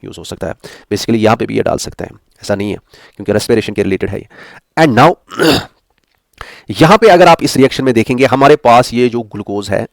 Use हो सकता है। बेसिकली यहाँ पे भी ये डाल सकते हैं, ऐसा नहीं है, क्योंकि रेस्पिरेशन के रिलेटेड है ये। एंड नाउ यहाँ पे अगर आप इस रिएक्शन में देखेंगे, हमारे पास ये जो ग्लूकोज है,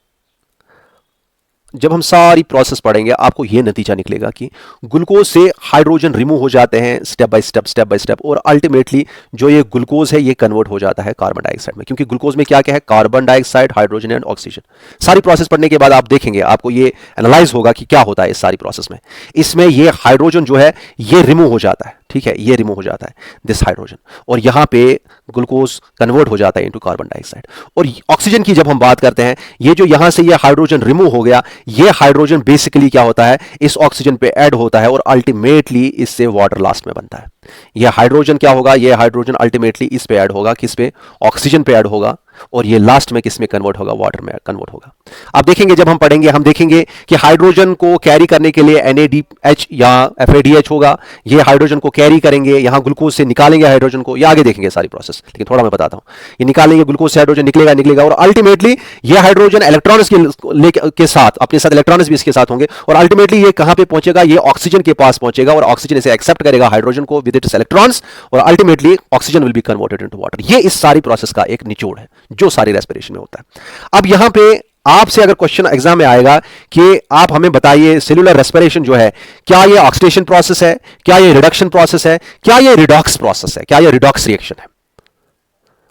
जब हम सारी प्रोसेस पढ़ेंगे आपको यह नतीजा निकलेगा कि ग्लूकोज से हाइड्रोजन रिमूव हो जाते हैं स्टेप बाय स्टेप, और अल्टीमेटली जो ये ग्लूकोज है ये कन्वर्ट हो जाता है कार्बन डाइऑक्साइड में, क्योंकि ग्लूकोज में क्या क्या है, carbon dioxide, hydrogen and oxygen. सारी प्रोसेस पढ़ने के बाद आप देखेंगे, आपको ये एनालाइज होगा कि क्या होता है इस सारी प्रोसेस में। इसमें ये हाइड्रोजन जो है ये रिमूव हो जाता है, ठीक है, ये रिमूव हो जाता है दिस हाइड्रोजन, और यहां पे ग्लूकोज कन्वर्ट हो जाता है इनटू कार्बन डाइऑक्साइड। और ऑक्सीजन की जब हम बात करते हैं, ये जो यहां से ये हाइड्रोजन रिमूव हो गया, ये हाइड्रोजन बेसिकली क्या होता है, इस ऑक्सीजन पे ऐड होता है और अल्टीमेटली इससे वाटर लास्ट में बनता है। ये हाइड्रोजन क्या होगा, ये हाइड्रोजन अल्टीमेटली इस पे ऐड होगा, किस पे, ऑक्सीजन पे ऐड होगा, और ये लास्ट में किस में कन्वर्ट होगा, वाटर में कन्वर्ट होगा। आप देखेंगे, जब हम पढ़ेंगे हम देखेंगे कि हाइड्रोजन को कैरी करने के लिए NADH या FADH होगा, ये हाइड्रोजन को कैरी करेंगे, यहां ग्लूकोज से निकालेंगे हाइड्रोजन को, ये आगे देखेंगे सारी प्रोसेस, लेकिन थोड़ा मैं बताता हूं। ये निकालेंगे, ग्लूकोज से हाइड्रोजन निकलेगा और अल्टीमेटली ये हाइड्रोजन इलेक्ट्रॉन्स के साथ, अपने साथ इलेक्ट्रॉन्स भी इसके साथ होंगे, और अल्टीमेटली ये कहां पे पहुंचेगा, ये ऑक्सीजन के पास पहुंचेगा, और ऑक्सीजन इसे एक्सेप्ट करेगा हाइड्रोजन को विद इट्स इलेक्ट्रॉन्स, और ultimately oxygen will be converted into water. ये इस सारी प्रोसेस का एक निचोड़ है जो सारी रेस्पिरेशन में होता है। अब यहां पे आपसे अगर क्वेश्चन एग्जाम में आएगा कि आप हमें बताइए सेल्यूलर रेस्पिरेशन जो है, क्या ये ऑक्सीडेशन प्रोसेस है, क्या ये रिडक्शन प्रोसेस है, क्या ये रिडॉक्स प्रोसेस है, क्या ये रिडॉक्स रिएक्शन है।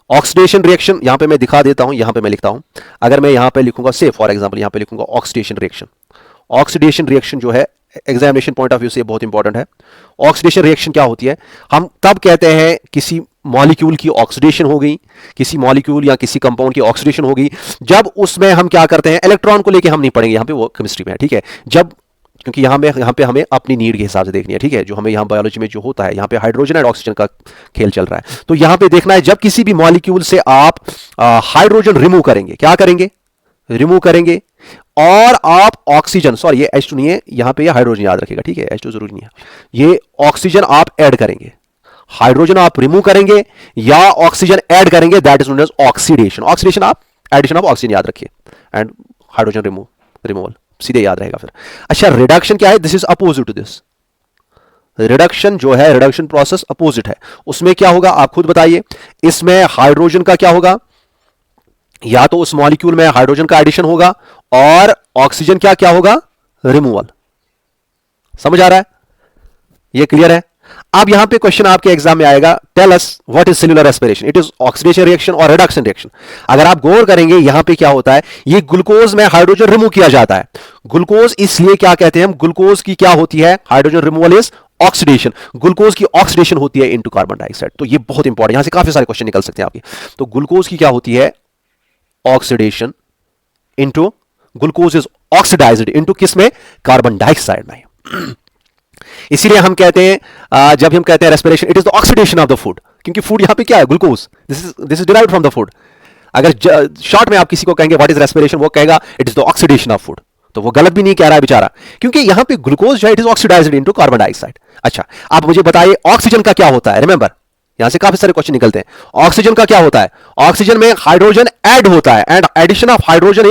ऑक्सीडेशन रिएक्शन यहां पे मैं दिखा देता हूं, यहां पे मैं लिखता हूं, अगर मैं यहां पे लिखूंगा, से फॉर एग्जांपल यहां पे लिखूंगा ऑक्सीडेशन रिएक्शन। ऑक्सीडेशन रिएक्शन जो है एग्जामिनेशन पॉइंट ऑफ व्यू से बहुत इंपॉर्टेंट है। ऑक्सीडेशन रिएक्शन क्या होती है, हम तब कहते हैं किसी मॉलिक्यूल की ऑक्सीडेशन हो गई, किसी मॉलिक्यूल या किसी कंपाउंड की ऑक्सीडेशन हो गई, जब उसमें हम क्या करते हैं, इलेक्ट्रॉन को लेके हम नहीं पढ़ेंगे, यहां पे वो केमिस्ट्री में है, ठीक है, जब, क्योंकि यहां पे हमें अपनी नीड के हिसाब से देखनी है, ठीक है, जो हमें यहां बायोलॉजी में जो होता है, यहां पे हाइड्रोजन एंड ऑक्सीजन का खेल चल रहा है, तो यहां पे देखना है जब किसी भी मॉलिक्यूल से आप हाइड्रोजन रिमूव करेंगे, क्या करेंगे, रिमूव करेंगे, और आप ऑक्सीजन, सॉरी ये H2 नहीं है, यहां पे ये हाइड्रोजन याद रखिएगा, ठीक है, H2 जरूरी नहीं है, ये ऑक्सीजन आप ऐड करेंगे, हाइड्रोजन आप रिमूव करेंगे या ऑक्सीजन ऐड करेंगे, that is known as oxidation. Oxidation आप एडिशन ऑफ ऑक्सीजन याद रखिए, एंड हाइड्रोजन रिमूवल सीधे याद रहेगा फिर। अच्छा, रिडक्शन क्या है, this is opposite to this. Reduction जो है, रिडक्शन प्रोसेस अपोजिट है, उसमें क्या होगा आप खुद बताइए। इसमें हाइड्रोजन का क्या होगा, या तो उस मॉलिक्यूल में हाइड्रोजन का एडिशन होगा और ऑक्सीजन क्या क्या होगा, रिमूवल। समझ आ रहा है, ये क्लियर है। अब यहां पे क्वेश्चन आपके एग्जाम में आएगा, tell us what is cellular respiration, it is oxidation reaction और रिडक्शन रिएक्शन। अगर आप गौर करेंगे यहां पे क्या होता है, ये ग्लूकोज में हाइड्रोजन रिमूव किया जाता है। ग्लूकोज इसलिए क्या कहते हैं हम, ग्लूकोज की क्या होती है, hydrogen removal is oxidation, glucose की ऑक्सीडेशन होती है इनटू कार्बन डाइऑक्साइड। तो ये बहुत इंपॉर्टेंट, यहां से काफी सारे क्वेश्चन निकल सकते हैं आपके। तो ग्लूकोज की क्या होती है, oxidation into, glucose is oxidised into किस में, कार्बन डाइऑक्साइड में। इसीलिए हम कहते हैं, जब हम कहते हैं respiration, it is the oxidation of the food, क्योंकि फूड यहां पे क्या है, glucose, this is derived from the food. अगर शॉर्ट में आप किसी को कहेंगे व्हाट इज रेस्पिरेशन, वो कहेगा it is the oxidation of food, तो वो गलत भी नहीं कह रहा है बेचारा, क्योंकि यहां पे ग्लूकोज जो है it is oxidised into carbon dioxide. अच्छा, आप मुझे बताइए ऑक्सीजन का क्या होता है, रिमेंबर यहां से काफी सारे क्वेश्चन निकलते हैं। ऑक्सीजन का क्या होता है, ऑक्सीजन में हाइड्रोजन ऐड होता है, and addition of hydrogen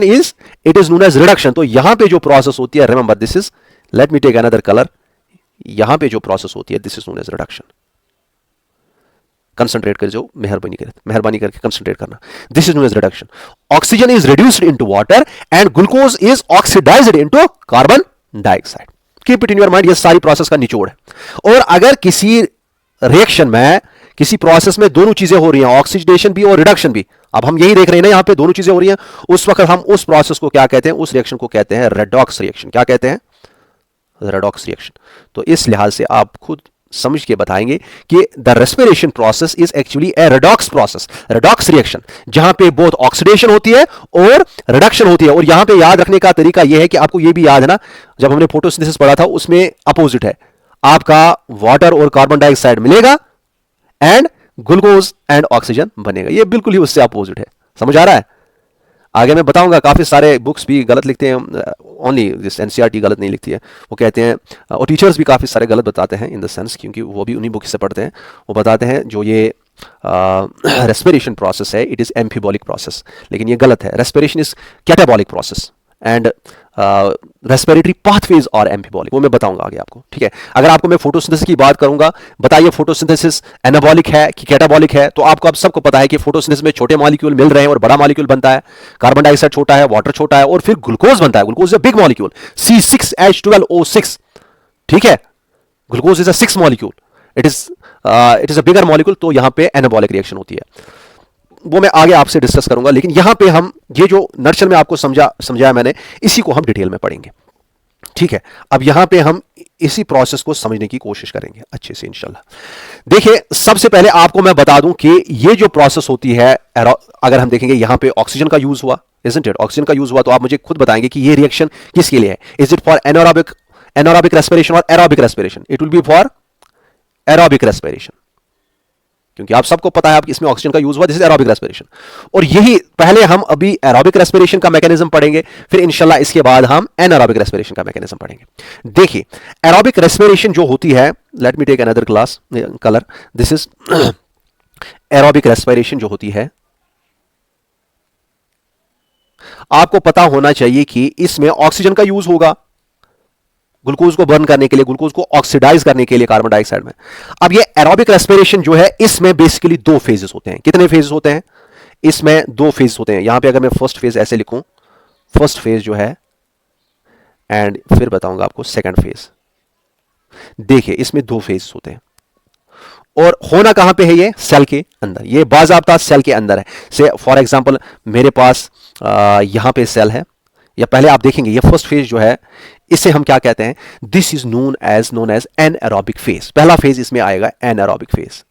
is it is known as reduction. तो यहां पे जो प्रोसेस होती है, remember this is, let me take another colour, यहां पे जो प्रोसेस होती है this is known as reduction. Concentrate कर, जो मेहरबानी करके कंसंट्रेट करना, this is known as reduction. Oxygen is reduced into water and glucose is oxidised into carbon dioxide. Keep it in your mind, ये सारी प्रोसेस का निचोड़ है। और अगर किसी रिएक्शन में, किसी प्रोसेस में दोनों चीजें हो रही हैं, ऑक्सीडेशन भी और रिडक्शन भी, अब हम यही देख रहे हैं ना, यहां पे दोनों चीजें हो रही हैं, उस वक्त हम उस प्रोसेस को क्या कहते हैं, उस रिएक्शन को कहते हैं रेडॉक्स रिएक्शन। क्या कहते हैं, रेडॉक्स रिएक्शन। तो इस लिहाज से आप खुद समझ के बताएंगे कि the respiration process is actually A redox process, redox reaction, जहां पे बोथ ऑक्सीडेशन होती है और रिडक्शन होती है। और यहां पे याद रखने का तरीका यह है कि आपको यह भी याद है ना, जब हमने फोटोसिंथेसिस पढ़ा था उसमें अपोजिट है, आपका वाटर और कार्बन डाइऑक्साइड मिलेगा एंड ग्लूकोज एंड ऑक्सीजन बनेगा। यह बिल्कुल ही उससे अपोजिट है। समझ आ रहा है, आगे मैं बताऊंगा। काफी सारे बुक्स भी गलत लिखते हैं, ओनली दिस एनसीईआरटी गलत नहीं लिखती है, वो कहते हैं, और टीचर्स भी काफी सारे गलत बताते हैं इन द सेंस, क्योंकि वो भी उन्हीं बुक से पढ़ते हैं। वो बताते हैं जो ये रेस्पिरेशन प्रोसेस है इट इज एम्फीबॉलिक प्रोसेस, लेकिन ये गलत है। Respiration is catabolic process and respiratory pathways और एम्फीबॉलिक, वो मैं बताऊंगा आगे आपको, ठीक है। अगर आपको मैं फोटोसिंथेसिस की बात करूंगा, बताइए फोटोसिंथेसिस एनाबॉलिक है कि कैटाबॉलिक है, तो आपको अब सबको पता है कि फोटोसिंथेसिस में छोटे मॉलिक्यूल मिल रहे हैं और बड़ा मॉलिक्यूल बनता है, कार्बन डाइऑक्साइड छोटा है, वाटर छोटा है, और फिर ग्लूकोज बनता है। Glucose is big molecule, C6H12O6, ठीक है। Glucose is a 6 molecule, it is a bigger molecule, तो यहां पे एनाबॉलिक रिएक्शन होती है, वो मैं आगे आपसे डिस्कस करूंगा। लेकिन यहां पे हम ये जो नर्चर में आपको समझाया मैंने, इसी को हम डिटेल में पढ़ेंगे, ठीक है। अब यहां पे हम इसी प्रोसेस को समझने की कोशिश करेंगे अच्छे से इंशाल्लाह। देखिए, सबसे पहले आपको मैं बता दूं कि ये जो प्रोसेस होती है, अगर हम देखेंगे यहां पे ऑक्सीजन का यूज हुआ, इजंट इट, ऑक्सीजन का यूज हुआ, तो आप मुझे खुद बताएंगे कि ये रिएक्शन किसके लिए है। Is it for anaerobic respiration और aerobic respiration? It will be for aerobic respiration, क्योंकि आप सबको पता है आप इसमें ऑक्सीजन का यूज हुआ, दिस इज एरोबिक रेस्पिरेशन। और यही पहले हम अभी एरोबिक रेस्पिरेशन का मैकेनिज्म पढ़ेंगे, फिर इंशाल्लाह इसके बाद हम एनारोबिक रेस्पिरेशन का मैकेनिज्म पढ़ेंगे। देखिए, एरोबिक रेस्पिरेशन जो होती है, let me take another class colour, this is aerobic respiration जो होती है, आपको पता होना चाहिए कि इसमें ऑक्सीजन का यूज होगा ग्लूकोज को बर्न करने के लिए, ग्लूकोज को ऑक्सीडाइज करने के लिए कार्बन डाइऑक्साइड में। अब ये एरोबिक रेस्पिरेशन जो है, इसमें बेसिकली दो फेजेस होते हैं। कितने फेजेस होते हैं? इसमें दो फेज होते हैं। यहां पे अगर मैं फर्स्ट फेज ऐसे लिखूं, फर्स्ट फेज जो है, एंड फिर बताऊंगा आपको सेकंड फेज। देखिए, इसमें दो फेज होते हैं, और होना कहां पे है? ये सेल के अंदर, ये बाज़ाब्ता सेल के अंदर है। से फॉर एग्जांपल मेरे पास यहां पे सेल है, या पहले आप देखेंगे ये फर्स्ट फेज जो है, इसे हम क्या कहते हैं? This is known as anaerobic phase. पहला फेज इसमें आएगा एनारोबिक फेज।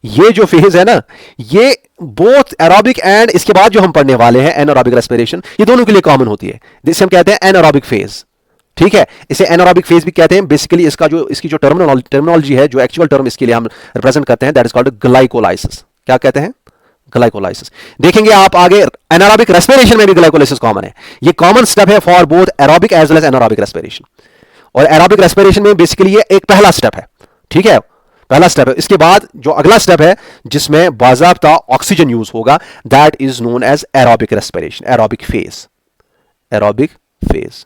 ये जो फेज है ना, ये बोथ एरोबिक एंड इसके बाद जो हम पढ़ने वाले हैं एनारोबिक रेस्पिरेशन, ये दोनों के लिए कॉमन होती है, जिसे हम कहते हैं एनारोबिक फेज, ठीक है। इसे एनारोबिक फेज भी कहते हैं। बेसिकली इसकी जो टर्मिनोलॉजी है, जो एक्चुअल टर्म इसके लिए हम रिप्रेजेंट करते हैं, दैट इज कॉल्ड ग्लाइकोलाइसिस। क्या कहते हैं? ग्लाइकोलाइसिस। देखेंगे आप आगे, एनारोबिक रेस्पिरेशन में भी ग्लाइकोलाइसिस कॉमन है। ये कॉमन स्टेप है for both aerobic as well as anaerobic respiration. और एरोबिक रेस्पिरेशन में बेसिकली ये एक पहला स्टेप है, ठीक है, पहला स्टेप है। इसके बाद जो अगला स्टेप है, जिसमें बाज़ाब्ता ऑक्सीजन यूज होगा, that is known as aerobic respiration, aerobic phase. Aerobic phase,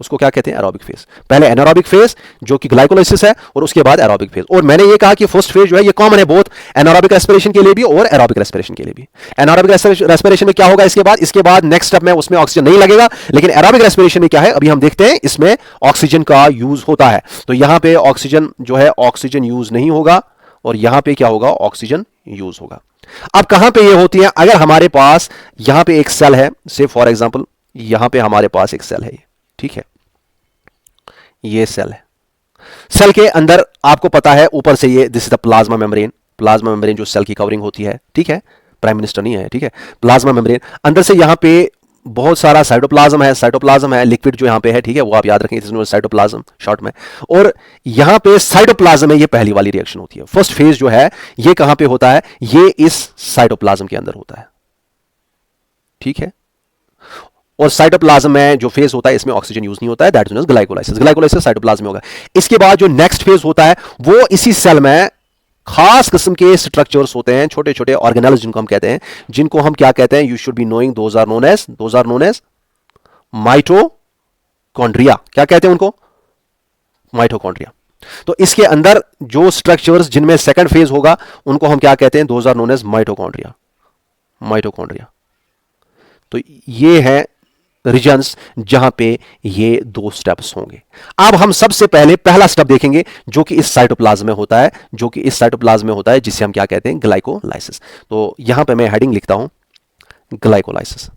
उसको क्या कहते हैं? Aerobic phase. पहले एनारोबिक फेज जो कि ग्लाइकोलाइसिस है, और उसके बाद एरोबिक फेज। और मैंने ये कहा कि फर्स्ट फेज जो है ये कॉमन है बोथ एनारोबिक रेस्पिरेशन के लिए भी और एरोबिक रेस्पिरेशन के लिए भी। एनारोबिक रेस्पिरेशन में क्या होगा? इसके बाद नेक्स्ट स्टेप में उसमें ऑक्सीजन नहीं लगेगा, लेकिन एरोबिक रेस्पिरेशन में क्या है, अभी हम देखते हैं, इसमें ऑक्सीजन का यूज होता है। तो यहां पे ऑक्सीजन जो है, ऑक्सीजन यूज नहीं होगा, और यहां पे क्या होगा? ऑक्सीजन यूज होगा। अब कहां पे ये होती है? अगर हमारे पास यहां पे एक सेल है, से फॉर एग्जांपल यहां पे हमारे पास एक सेल है, ठीक है, ये सेल है। सेल के अंदर आपको पता है ऊपर से ये, this is the plasma membrane. Plasma membrane जो सेल की कवरिंग होती है, ठीक है, प्राइम मिनिस्टर नहीं है, ठीक है, प्लाज्मा मेम्ब्रेन। अंदर से यहां पे बहुत सारा साइटोप्लाज्म है, लिक्विड जो यहां पे है, ठीक है, वो आप याद रखें, साइटोप्लाज्म शॉर्ट में। और यहां पे साइटोप्लाज्म में ये पहली वाली रिएक्शन होती है। फर्स्ट फेज जो है ये कहां पे होता है? ये इस साइटोप्लाज्म के अंदर होता है, ठीक है। और साइटोप्लाज्म में जो फेज होता है, इसमें ऑक्सीजन यूज नहीं होता है, that is glycolysis. Glycolysis cytoplasm में होगा। इसके बाद जो नेक्स्ट फेज होता है, वो इसी सेल में खास किस्म के स्ट्रक्चर्स होते हैं, छोटे छोटे ऑर्गेनेल्स जिनको हम कहते हैं, जिनको हम क्या कहते हैं? You should be knowing, those are known as mitochondria. क्या कहते हैं उनको? माइटोकॉन्ड्रिया। तो इसके अंदर जो स्ट्रक्चर्स जिनमें सेकंड फेज होगा, उनको हम क्या कहते हैं? Those are known as mitochondria. तो ये है रीजन्स जहां पे ये दो स्टेप्स होंगे। अब हम सबसे पहले पहला स्टेप देखेंगे, जो कि इस साइटोप्लाज्म में होता है, जिसे हम क्या कहते हैं? ग्लाइकोलाइसिस। तो यहां पे मैं हेडिंग लिखता हूं, ग्लाइकोलाइसिस।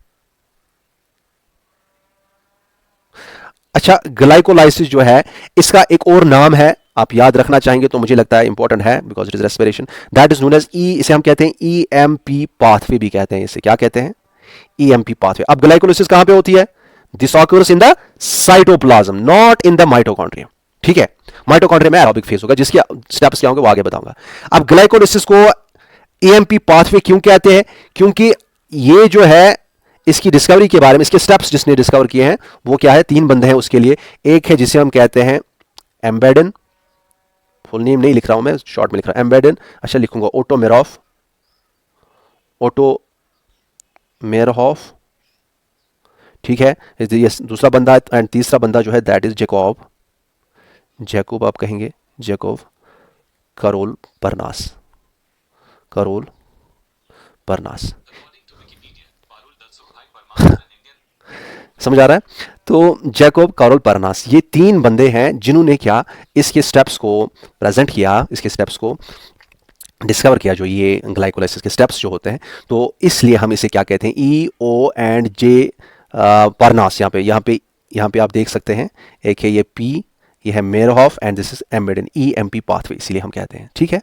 अच्छा, ग्लाइकोलाइसिस जो है, इसका एक और नाम है, आप याद रखना चाहेंगे तो मुझे लगता है इंपॉर्टेंट है, because it is respiration, that is known as इसे हम कहते हैं EMP पाथवे भी कहते हैं। इसे क्या कहते हैं? EMP pathway. अब ग्लाइकोलाइसिस कहां पे होती है? This occurs in the cytoplasm, not in the mitochondria, ठीक है। माइटोकॉन्ड्रिया में एरोबिक फेज होगा, जिसके स्टेप्स क्या होंगे वो आगे बताऊंगा। अब ग्लाइकोलाइसिस को EMP पाथवे क्यों कहते हैं? क्योंकि ये जो है, इसकी डिस्कवरी के बारे में, इसके स्टेप्स जिसने डिस्कवर किए हैं, वो क्या है? 3 बंदे हैं उसके लिए। एक है जिसे हम कहते हैं एम्बेडन, फुल नेम नहीं लिख रहा हूं मैं, शॉर्ट में लिख रहा हूं, एम्बेडन। अच्छा, लिखूंगा ओटो मेरहॉफ, ठीक है, ये दूसरा बंदा है, एंड तीसरा बंदा जो है दैट इज जैकोब आप कहेंगे, जैकोब करोल परनास, करोल परनास। समझ आ रहा है? तो जैकोब कारोल परनास, ये तीन बंदे हैं जिन्होंने क्या इसके स्टेप्स को प्रेजेंट किया, इसके स्टेप्स को डिस्कवर किया, जो ये ग्लाइकोलाइसिस के स्टेप्स जो होते हैं। तो इसलिए हम इसे क्या कहते हैं, ई ओ एंड जे परनास। यहाँ पे आप देख सकते हैं, एक है ये पी, ये है Meyerhof, and this is embed in EMP pathway, इसीलिए हम कहते हैं। ठीक है,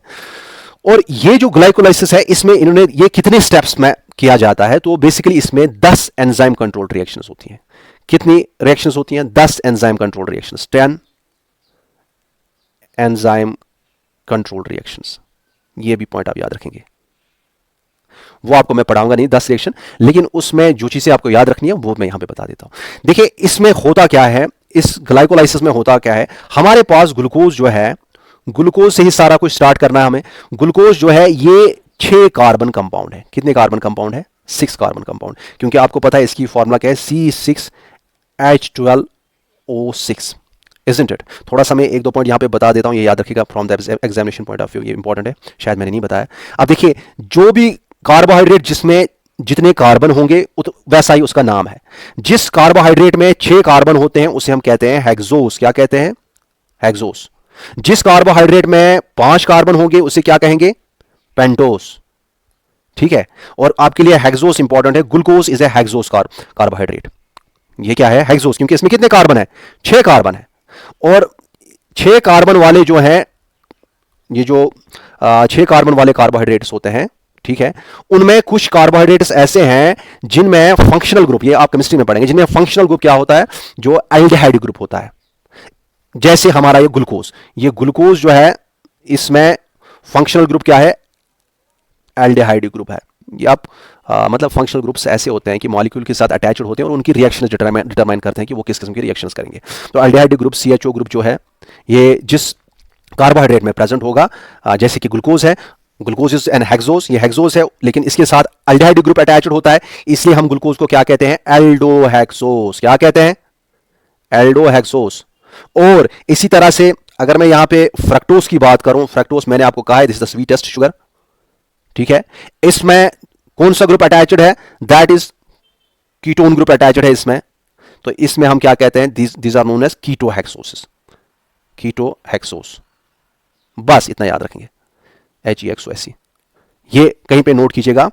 और ये जो ग्लाइकोलाइसिस है इसमें इन्होंने ये कितने स्टेप्स में किया जाता है, तो बेसिकली इसमें 10 एंजाइम कंट्रोल्ड रिएक्शंस होती हैं। कितनी रिएक्शंस होती हैं? 10 enzyme controlled reactions, 10 enzyme controlled reactions. ये भी पॉइंट आप याद रखेंगे, वो आपको मैं पढ़ाऊंगा नहीं 10 रिएक्शन, लेकिन उसमें जो चीजें आपको याद रखनी है वो मैं यहां पे बता देता हूं। देखिए इसमें होता क्या है, इस ग्लाइकोलाइसिस में होता क्या है, हमारे पास ग्लूकोज जो है, ग्लूकोज से ही सारा कुछ स्टार्ट करना है हमें। ग्लूकोज जो है ये 6 कार्बन कंपाउंड है। कितने कार्बन कंपाउंड है? 6 कार्बन कंपाउंड, क्योंकि आपको पता है इसकी फॉर्मूला क्या है, C6H12O6, isn't it? थोड़ा सा मैं एक दो पॉइंट यहां पे बता देता हूं, ये याद रखिएगा from the examination point of view, ये इंपॉर्टेंट है, शायद मैंने नहीं बताया। अब देखिए, जो भी कार्बोहाइड्रेट जिसमें जितने कार्बन होंगे वैसा ही उसका नाम है। जिस कार्बोहाइड्रेट में 6 कार्बन होते हैं उसे हम कहते हैं हेक्सोस। क्या कहते हैं? हेक्सोस। जिस कार्बोहाइड्रेट में 5 कार्बन होंगे उसे क्या कहेंगे? पेंटोस। ठीक है, और आपके लिए हेक्सोस इंपॉर्टेंट है, glucose is a hexose carbohydrate. ये क्या है? हेक्सोस, क्योंकि इसमें कितने कार्बन है? 6 कार्बन है। और 6 कार्बन वाले जो हैं, ये जो 6 कार्बन वाले कार्बोहाइड्रेट्स होते हैं, ठीक है, उनमें कुछ कार्बोहाइड्रेट्स ऐसे हैं जिनमें फंक्शनल ग्रुप, ये आप केमिस्ट्री में पढ़ेंगे, जिनमें फंक्शनल ग्रुप क्या होता है, जो एल्डिहाइड ग्रुप होता है। जैसे हमारा ये ग्लूकोज जो है, इसमें फंक्शनल ग्रुप क्या है? एल्डिहाइड ग्रुप है। ये आप मतलब फंक्शनल ग्रुप्स ऐसे होते हैं कि मॉलिक्यूल के साथ अटैच्ड होते हैं और उनकी रिएक्शन डिटरमाइन करते हैं कि वो किस किस्म की रिएक्शंस करेंगे। तो एल्डिहाइड ग्रुप CHO ग्रुप जो है, ये जिस कार्बोहाइड्रेट में प्रेजेंट होगा, जैसे कि ग्लूकोज है, ग्लूकोज इज एन हेक्सोस, ये हेक्सोस है, लेकिन इसके साथ एल्डिहाइड ग्रुप अटैच्ड होता है, इसलिए हम ग्लूकोज को क्या कहते हैं? एल्डोहेक्सोस। क्या कहते हैं? एल्डोहेक्सोस। और इसी तरह से अगर मैं यहां पे फ्रक्टोज की बात करूं, फ्रक्टोज मैंने आपको कहा है this is the sweetest sugar. ठीक है, इसमें कौन सा ग्रुप अटैच्ड है? That is ketone group attached है इसमें। तो इसमें हम क्या कहते हैं? These are known as ketohexoses, ketohexose. बस इतना याद रखेंगे, HEXOS। ये कहीं पे नोट कीजिएगा,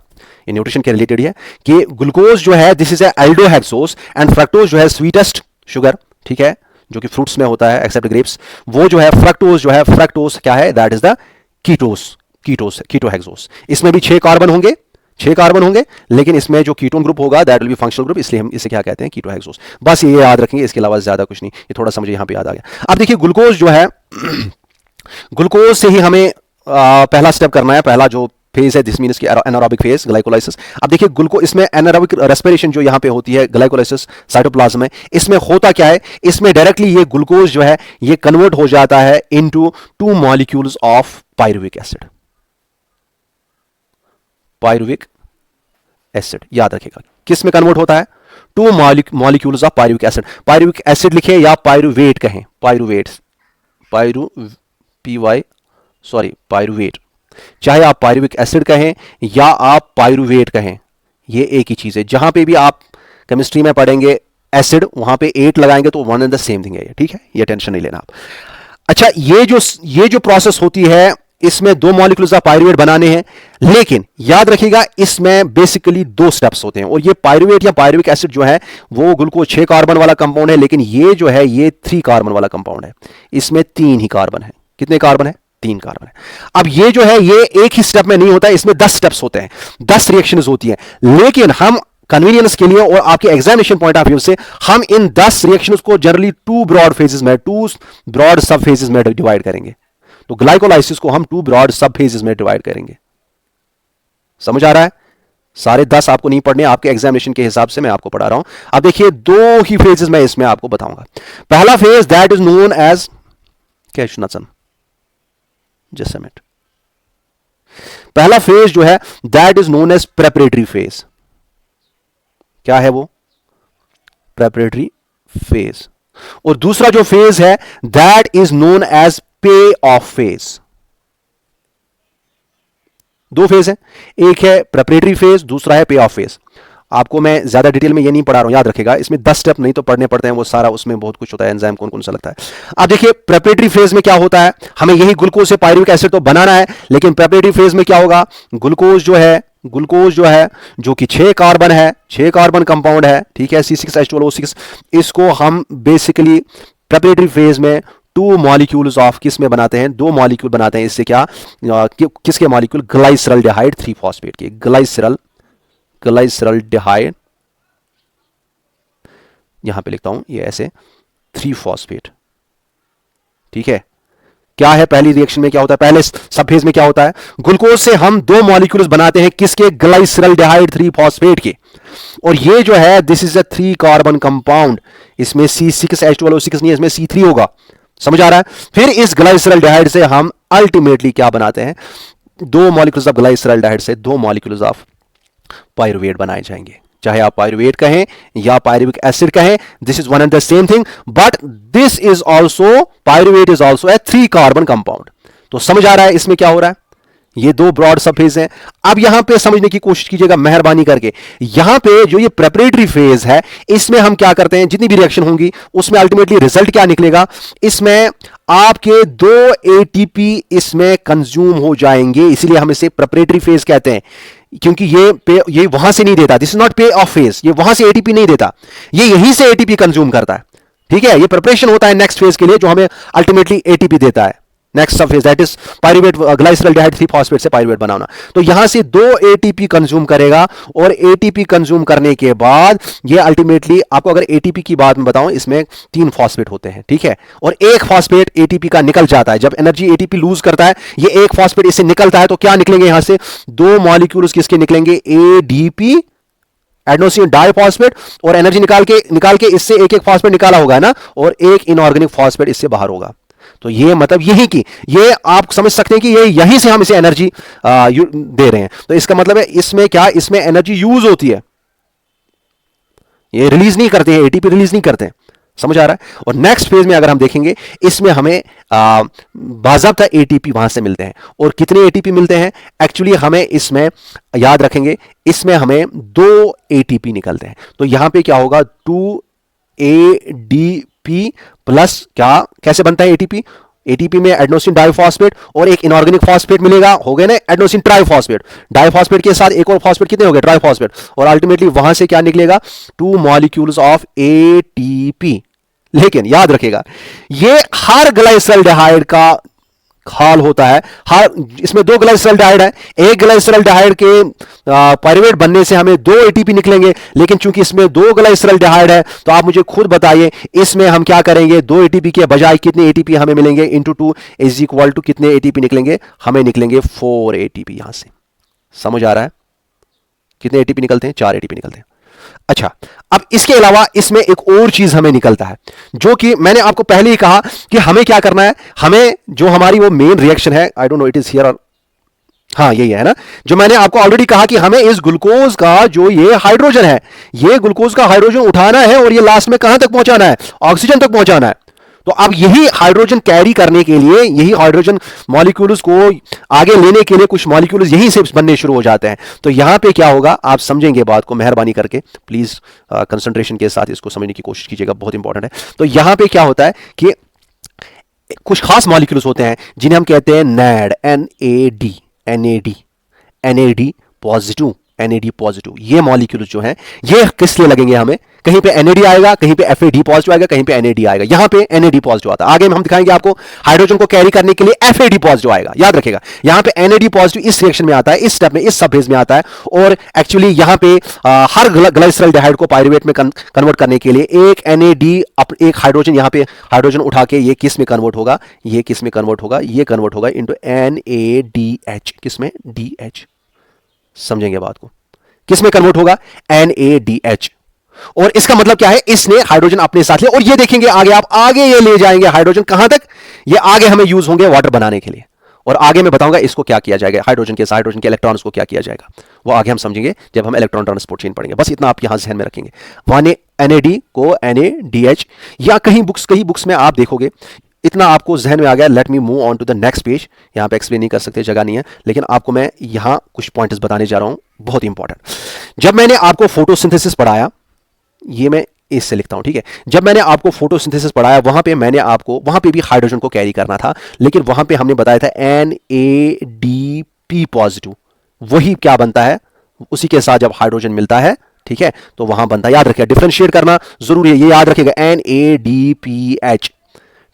ये न्यूट्रिशन के रिलेटेड है कि ग्लूकोज जो है दिस इज एल्डोहेक्सोस, एंड फ्रक्टोज जो है स्वीटेस्ट शुगर, ठीक है, जो कि फ्रूट्स में होता है एक्सेप्ट ग्रेप्स। वो जो है फ्रक्टोज जो है, फ्रक्टोज क्या है? That is the ketohexose. इसमें भी 6 कार्बन होंगे, 6 कार्बन होंगे, लेकिन इसमें जो कीटोन ग्रुप होगा that will be functional group, इसलिए हम इसे क्या कहते हैं? कीटोहेक्सोस। बस ये याद रखेंगे, इसके अलावा ज्यादा कुछ नहीं। ये थोड़ा सा मुझे यहां पे याद आ गया। अब देखिए ग्लूकोज जो है ग्लूकोज से ही हमें पहला स्टेप करना है, पहला जो फेज है दिस मीन्स की एनारोबिक फेज, ग्लाइकोलाइसिस। अब देखिए इसमें एनारोबिक रेस्पिरेशन जो यहां पे होती है, ग्लाइकोलाइसिस साइटोप्लाज्म में, इसमें होता क्या है? इसमें डायरेक्टली ये ग्लूकोज जो है ये कन्वर्ट हो जाता है into 2 molecules of pyruvic acid. Pyruvic acid याद रखिएगा, किस में कन्वर्ट होता है? 2 molecules of pyruvic acid. Pyruvic acid लिखे या पायरुवेट कहें, पायरुवेट, चाहे आप पायरुविक एसिड कहें या आप पायरुवेट कहें, ये एक ही चीज है। जहां पे भी आप केमिस्ट्री में पढ़ेंगे एसिड, वहां पे 8 लगाएंगे तो one and the same thing है, ठीक है, ये टेंशन नहीं लेना आप। अच्छा, ये जो प्रोसेस होती है, इसमें 2 मॉलिक्यूल्स ऑफ पायरुवेट बनाने हैं, लेकिन याद रखिएगा इसमें बेसिकली 2 स्टेप्स होते हैं। और ये पायरुवेट या पायरुविक एसिड जो है वो ग्लूकोज 6 कार्बन वाला कंपाउंड है, लेकिन ये जो है ये 3 कार्बन वाला कंपाउंड है। इसमें 3 ही कार्बन है। कितने कार्बन है? 3 कार्बन है। अब ये जो है ये एक ही स्टेप में नहीं होता है, इसमें 10 स्टेप्स होते हैं, 10 रिएक्शंस होती हैं, लेकिन हम कन्वीनियंस के लिए और आपके एग्जामिनेशन पॉइंट ऑफ व्यू से हम इन 10 रिएक्शंस को जनरली 2 ब्रॉड फेजेस में, 2 ब्रॉड सब फेजेस में डिवाइड करेंगे। तो ग्लाइकोलाइसिस को हम 2 ब्रॉड सब फेजेस में डिवाइड करेंगे। समझ आ रहा है? सारे 10 आपको नहीं पढ़ने, आपके एग्जामिनेशन के हिसाब से मैं आपको पढ़ा रहा हूं। अब देखिए 2 ही फेजेस मैं इसमें आपको बताऊंगा। पहला phase that is known as कैशनसन, जस्ट अ मिनट। पहला फेज जो है that is known as preparatory phase. क्या है वो? प्रेपरेटरी फेज, और दूसरा जो फेज है दैट इज नोन एज पे ऑफ फेज। दो फेज है, एक है प्रेपरेटरी फेज, दूसरा है पे ऑफ फेज। आपको मैं ज्यादा डिटेल में ये नहीं पढ़ा रहा हूं, याद रखेगा इसमें 10 स्टेप नहीं तो पढ़ने पड़ते हैं, वो सारा उसमें बहुत कुछ होता है, एंजाइम कौन कौन सा लगता है। अब देखिए प्रेपरेटरी फेज में क्या होता है, हमें यही ग्लूकोज से पायरुविक एसिड तो बनाना है, लेकिन प्रेपरेटरी फेज में क्या होगा, ग्लूकोज जो है जो कि 6 कार्बन है, 6 कार्बन कंपाउंड है, ठीक है, C6H12O6, इसको हम बेसिकली प्रेपरेटरी फेज में 2 मॉलिक्यूल्स ऑफ किस में बनाते हैं, 2 मॉलिक्यूल बनाते हैं। इससे क्या किसके मॉलिक्यूल, ग्लाइसरल्डिहाइड 3 फॉस्फेट के, ग्लाइसरल्डिहाइड, यहां पे लिखता हूं ये ऐसे 3 फॉस्फेट, ठीक है। क्या है पहली रिएक्शन में क्या होता है, पहले सब फेज में क्या होता है, ग्लूकोज से हम 2 मॉलिक्यूल्स बनाते हैं किसके, ग्लाइसरल्डिहाइड 3 फॉस्फेट के, और ये जो है this is a 3 carbon compound, इसमें C6H12O6 नहीं है, इसमें C3 होगा, समझ आ रहा है। फिर इस ग्लाइसरल्डिहाइड से हम अल्टीमेटली क्या बनाते हैं, 2 मॉलिक्यूल्स ऑफ ग्लाइसरल्डिहाइड से 2 मॉलिक्यूल्स ऑफ पायरुवेट बनाए जाएंगे, चाहे आप पायरुवेट कहें या पायरुविक एसिड कहें, this is one and the same thing, but this is also, pyruvate is also a 3 carbon compound. तो समझ आ रहा है इसमें क्या हो रहा है, ये 2 ब्रॉड सब फेज हैं। अब यहां पे समझने की कोशिश कीजिएगा मेहरबानी करके, यहां पे जो ये प्रेपरेटरी फेज है, इसमें हम क्या करते हैं, जितनी भी रिएक्शन होंगी उसमें अल्टीमेटली रिजल्ट क्या निकलेगा, इसमें आपके 2 एटीपी इसमें कंज्यूम हो जाएंगे, इसीलिए हम इसे प्रेपरेटरी फेज कहते हैं, क्योंकि ये वहां से नहीं देता, दिस इज नॉट पे ऑफ फेज, ये वहां से एटीपी नहीं देता, ये यहीं से एटीपी कंज्यूम करता है, ठीक है। ये प्रिपरेशन होता है नेक्स्ट फेज के लिए जो हमें अल्टीमेटली एटीपी देता है, नेक्स्ट सब phase that is pyruvate, glyceraldehyde 3 phosphate से पायरुवेट बनाना। तो यहां से 2 एटीपी कंज्यूम करेगा, और एटीपी कंज्यूम करने के बाद ये अल्टीमेटली आपको अगर एटीपी की बात में बताऊं, इसमें 3 फॉस्फेट होते हैं, ठीक है, और एक फॉस्फेट एटीपी का निकल जाता है, जब एनर्जी एटीपी लूज करता है, ये एक फॉस्फेट इससे निकलता है, तो क्या निकलेंगे यहां से 2 मॉलिक्यूल्स किसके निकलेंगे, एडीपी, एडेनोसिन डाइफॉस्फेट, और एनर्जी निकाल के इससे एक फॉस्फेट निकाला होगा ना, और एक इनऑर्गेनिक फॉस्फेट इससे बाहर होगा। तो ये मतलब यही कि ये आप समझ सकते हैं कि ये यहीं से हम इसे एनर्जी दे रहे हैं, तो इसका मतलब है इसमें क्या, इसमें एनर्जी यूज होती है, ये रिलीज नहीं करते हैं, एटीपी रिलीज नहीं करते हैं, समझ आ रहा है। और नेक्स्ट फेज में अगर हम देखेंगे, इसमें हमें बाज़ाब्ता एटीपी वहां से मिलते हैं, और कितने एटीपी मिलते हैं, एक्चुअली हमें इसमें याद रखेंगे, इसमें हमें 2 एटीपी निकलते हैं, तो यहां पे क्या होगा, 2 एडीपी प्लस क्या, कैसे बनता है एटीपी, एटीपी में एडेनोसिन डाइफॉस्फेट और एक इनऑर्गेनिक फॉस्फेट मिलेगा, हो गए ना एडेनोसिन ट्राइफॉस्फेट, डाइफॉस्फेट के साथ एक और फॉस्फेट कितने हो गए, ट्राइफॉस्फेट, और अल्टीमेटली वहां से क्या निकलेगा, 2 मॉलिक्यूल्स ऑफ एटीपी। लेकिन याद रखेगा ये हर ग्लाइसरल्डिहाइड का हाल होता है, हर इसमें 2 ग्लाइसरल्डिहाइड है, एक ग्लाइसरल्डिहाइड के पायरुवेट बनने से हमें 2 एटीपी निकलेंगे, लेकिन चूंकि इसमें 2 ग्लाइसरल्डिहाइड है, तो आप मुझे खुद बताइए इसमें हम क्या करेंगे, 2 एटीपी के बजाय कितने एटीपी हमें मिलेंगे, इंटू 2 इज इक्वल टू कितने एटीपी निकलेंगे, हमें निकलेंगे 4 एटीपी। यहां से समझ आ रहा है, कितने एटीपी निकलते हैं, 4 एटीपी निकलते हैं। अच्छा, अब इसके अलावा इसमें एक और चीज हमें निकलता है, जो कि मैंने आपको पहले ही कहा कि हमें क्या करना है, हमें जो हमारी वो मेन रिएक्शन है, I don't know it is here और हाँ यही है ना, जो मैंने आपको ऑलरेडी कहा कि हमें इस ग्लूकोज का जो ये हाइड्रोजन है, ये ग्लूकोज का हाइड्रोजन उठाना है और ये लास्ट में कहां तक पहुंचाना है, ऑक्सीजन तक पहुंचाना है। तो अब यही हाइड्रोजन कैरी करने के लिए, यही हाइड्रोजन मॉलिक्यूल्स को आगे लेने के लिए कुछ मॉलिक्यूल्स यहीं से बनने शुरू हो जाते हैं। तो यहां पे क्या होगा, आप समझेंगे बात को, मेहरबानी करके प्लीज कंसंट्रेशन के साथ इसको समझने की कोशिश कीजिएगा, बहुत इंपॉर्टेंट है। तो यहां पे क्या होता है कि कुछ खास मॉलिक्यूल्स होते हैं जिन्हें हम कहते हैं NAD, NAD positive, NAD positive, ये मॉलिक्यूल्स जो हैं ये किस लिए लगेंगे हमें, कहीं पे NAD आएगा, कहीं पे FAD पॉजिटिव आएगा, कहीं पे NAD आएगा, यहां पे NAD पॉजिटिव आता है। आगे में हम दिखाएंगे आपको हाइड्रोजन को कैरी करने के लिए FAD पॉजिटिव आएगा, याद रखेगा। यहां पे NAD पॉजिटिव इस रिएक्शन में आता है, इस स्टेप में, इस सब फेज में आता है, और एक्चुअली यहां पे हर ग्लाइसरल्डिहाइड को पायरुवेट में कन्वर्ट करने के लिए एक NAD, एक हाइड्रोजन, यहां पे हाइड्रोजन उठा के ये किस में कन्वर्ट होगा, ये किस में कन्वर्ट होगा, ये कन्वर्ट होगा इंटू NADH, किस में, DH। समझेंगे बात को, किस में कन्वर्ट होगा, NADH। और इसका मतलब क्या है, इसने हाइड्रोजन अपने साथ लिया, और ये देखेंगे आगे, आप आगे ये ले जाएंगे हाइड्रोजन कहां तक, ये आगे हमें यूज होंगे वाटर बनाने के लिए, और आगे मैं बताऊंगा इसको क्या किया जाएगा, हाइड्रोजन के इलेक्ट्रॉन्स को क्या किया जाएगा, वो आगे हम समझेंगे जब हम इलेक्ट्रॉन ट्रांसपोर्ट चेन पढ़ेंगे। बस इतना आप यहां ध्यान में रखेंगे। NAD को NADH, या कहीं बुक्स में आप देखोगे, इतना आपको जहन में आ गया। Let me move on to the next page. यहां पे एक्सप्लेन नहीं कर सकते, जगह नहीं है, लेकिन आपको मैं यहां कुछ पॉइंट्स बताने जा रहा हूं, बहुत इंपॉर्टेंट। जब मैंने आपको फोटोसिंथेसिस पढ़ाया, ये मैं इससे लिखता हूं, ठीक है। जब मैंने आपको फोटोसिंथेसिस पढ़ाया, वहां पे भी हाइड्रोजन को कैरी करना था, लेकिन वहां पे हमने बताया था NADP पॉजिटिव, वही क्या बनता है, उसी के साथ जब हाइड्रोजन मिलता है, ठीक है, तो वहां बनता है। याद रखिए, डिफरेंशिएट करना जरूरी है, ये याद रखिएगा, NADPH,